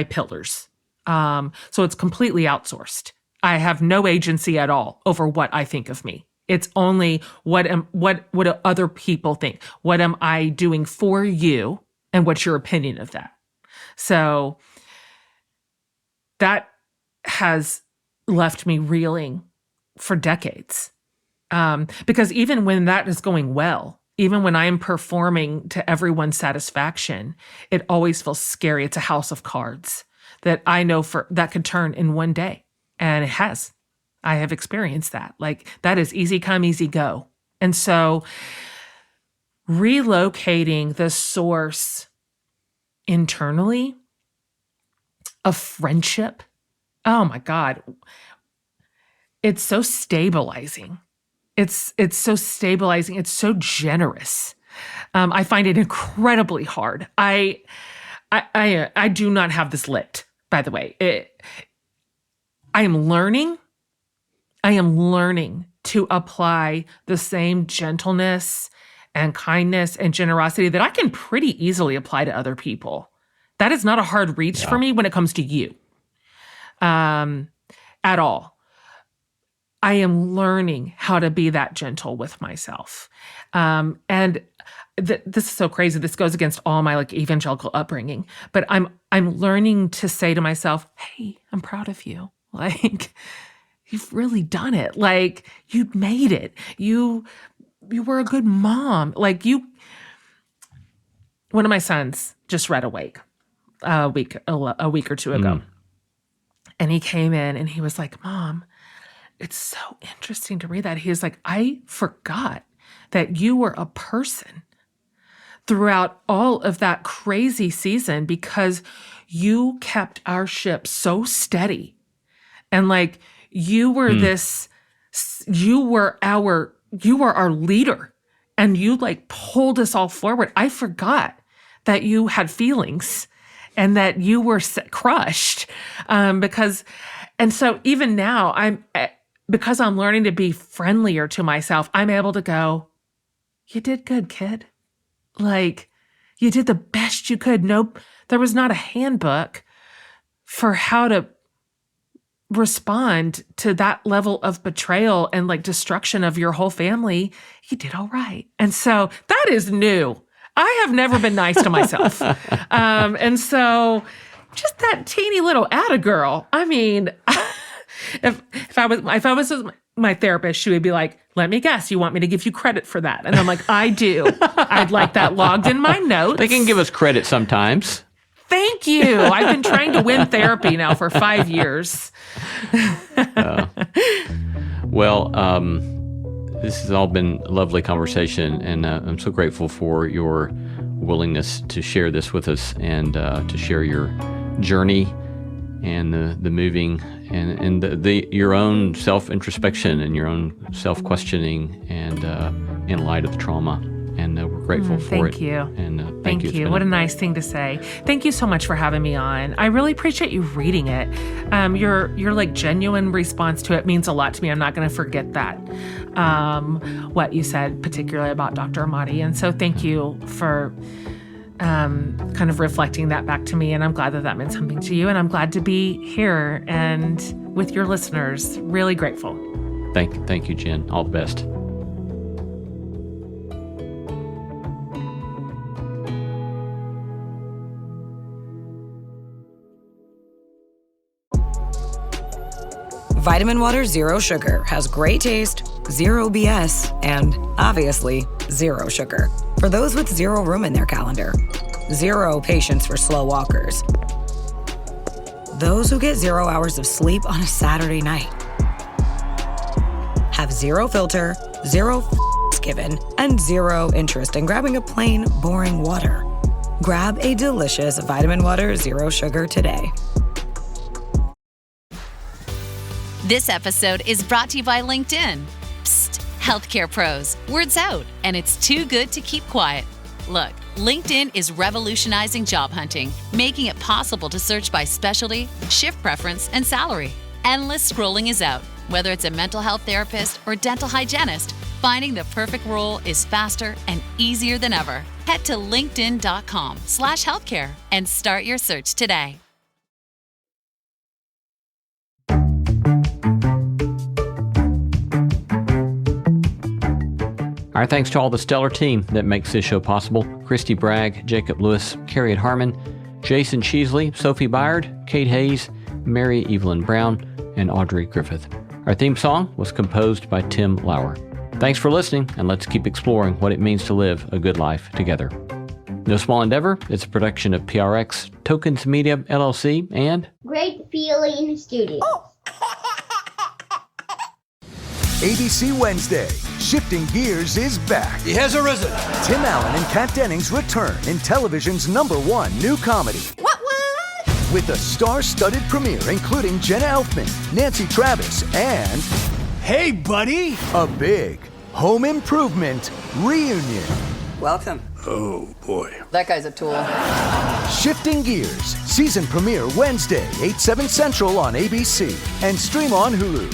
C: pillars. So it's completely outsourced. I have no agency at all over what I think of me. It's only what do other people think? What am I doing for you? And what's your opinion of that? So that has left me reeling for decades. Because even when that is going well, even when I'm performing to everyone's satisfaction, it always feels scary. It's a house of cards that I know that could turn in one day. And it has. I have experienced that. Like, that is easy come, easy go. And so relocating the source internally of friendship, oh my God, it's so stabilizing. It's so stabilizing. It's so generous. I find it incredibly hard. I do not have this lit, by the way. I am learning to apply the same gentleness and kindness and generosity that I can pretty easily apply to other people. That is not a hard reach for me when it comes to you, at all. I am learning how to be that gentle with myself. And this is so crazy. This goes against all my like evangelical upbringing, but I'm learning to say to myself, hey, I'm proud of you. Like, you've really done it. Like, you made it. You were a good mom. Like, one of my sons just read Awake a week or two ago. And he came in and he was like, Mom, it's so interesting to read that. He was like, I forgot that you were a person throughout all of that crazy season because you kept our ship so steady. And like, you were you were our leader, and you like pulled us all forward. I forgot that you had feelings and that you were crushed and so even now because I'm learning to be friendlier to myself, I'm able to go, you did good, kid. Like, you did the best you could. Nope. There was not a handbook for how to respond to that level of betrayal and like destruction of your whole family. You did all right. And so that is new. I have never been nice to myself. And so just that teeny little atta-girl. I mean, if I was my therapist, she would be like, let me guess, you want me to give you credit for that? And I'm like, I do. I'd like that logged in my notes.
A: They can give us credit sometimes.
C: Thank you. I've been trying to win therapy now for 5 years.
A: This has all been a lovely conversation, and I'm so grateful for your willingness to share this with us and to share your journey and the moving and your own self-introspection and your own self-questioning and in light of the trauma. And we're grateful for it.
C: Thank you.
A: And
C: thank you. What a nice thing to say. Thank you so much for having me on. I really appreciate you reading it. Your like genuine response to it means a lot to me. I'm not going to forget that. What you said, particularly about Dr. Amati. And so thank you for kind of reflecting that back to me. And I'm glad that meant something to you. And I'm glad to be here and with your listeners. Really grateful.
A: Thank you, Jen. All the best.
F: Vitamin Water Zero Sugar has great taste, zero BS, and obviously zero sugar. For those with zero room in their calendar, zero patience for slow walkers, those who get 0 hours of sleep on a Saturday night, have zero filter, zero given, and zero interest in grabbing a plain, boring water. Grab a delicious Vitamin Water Zero Sugar today.
G: This episode is brought to you by LinkedIn. Psst, healthcare pros, word's out, and it's too good to keep quiet. Look, LinkedIn is revolutionizing job hunting, making it possible to search by specialty, shift preference, and salary. Endless scrolling is out. Whether it's a mental health therapist or dental hygienist, finding the perfect role is faster and easier than ever. Head to linkedin.com/healthcare and start your search today.
A: Our thanks to all the stellar team that makes this show possible. Christy Bragg, Jacob Lewis, Carrie Harmon, Jason Cheesley, Sophie Byard, Kate Hayes, Mary Evelyn Brown, and Audrey Griffith. Our theme song was composed by Tim Lauer. Thanks for listening, and let's keep exploring what it means to live a good life together. No Small Endeavor is a production of PRX, Tokens Media, LLC, and
H: Great Feeling Studios.
I: ABC Wednesday, Shifting Gears is back.
J: He has arisen.
I: Tim Allen and Kat Dennings return in television's #1 new comedy.
H: What?
I: With a star-studded premiere including Jenna Elfman, Nancy Travis, and...
J: Hey, buddy.
I: a big home improvement reunion.
K: Welcome.
J: Oh, boy.
K: That guy's a tool.
I: Shifting Gears, season premiere Wednesday, 8/7 Central on ABC, and stream on Hulu.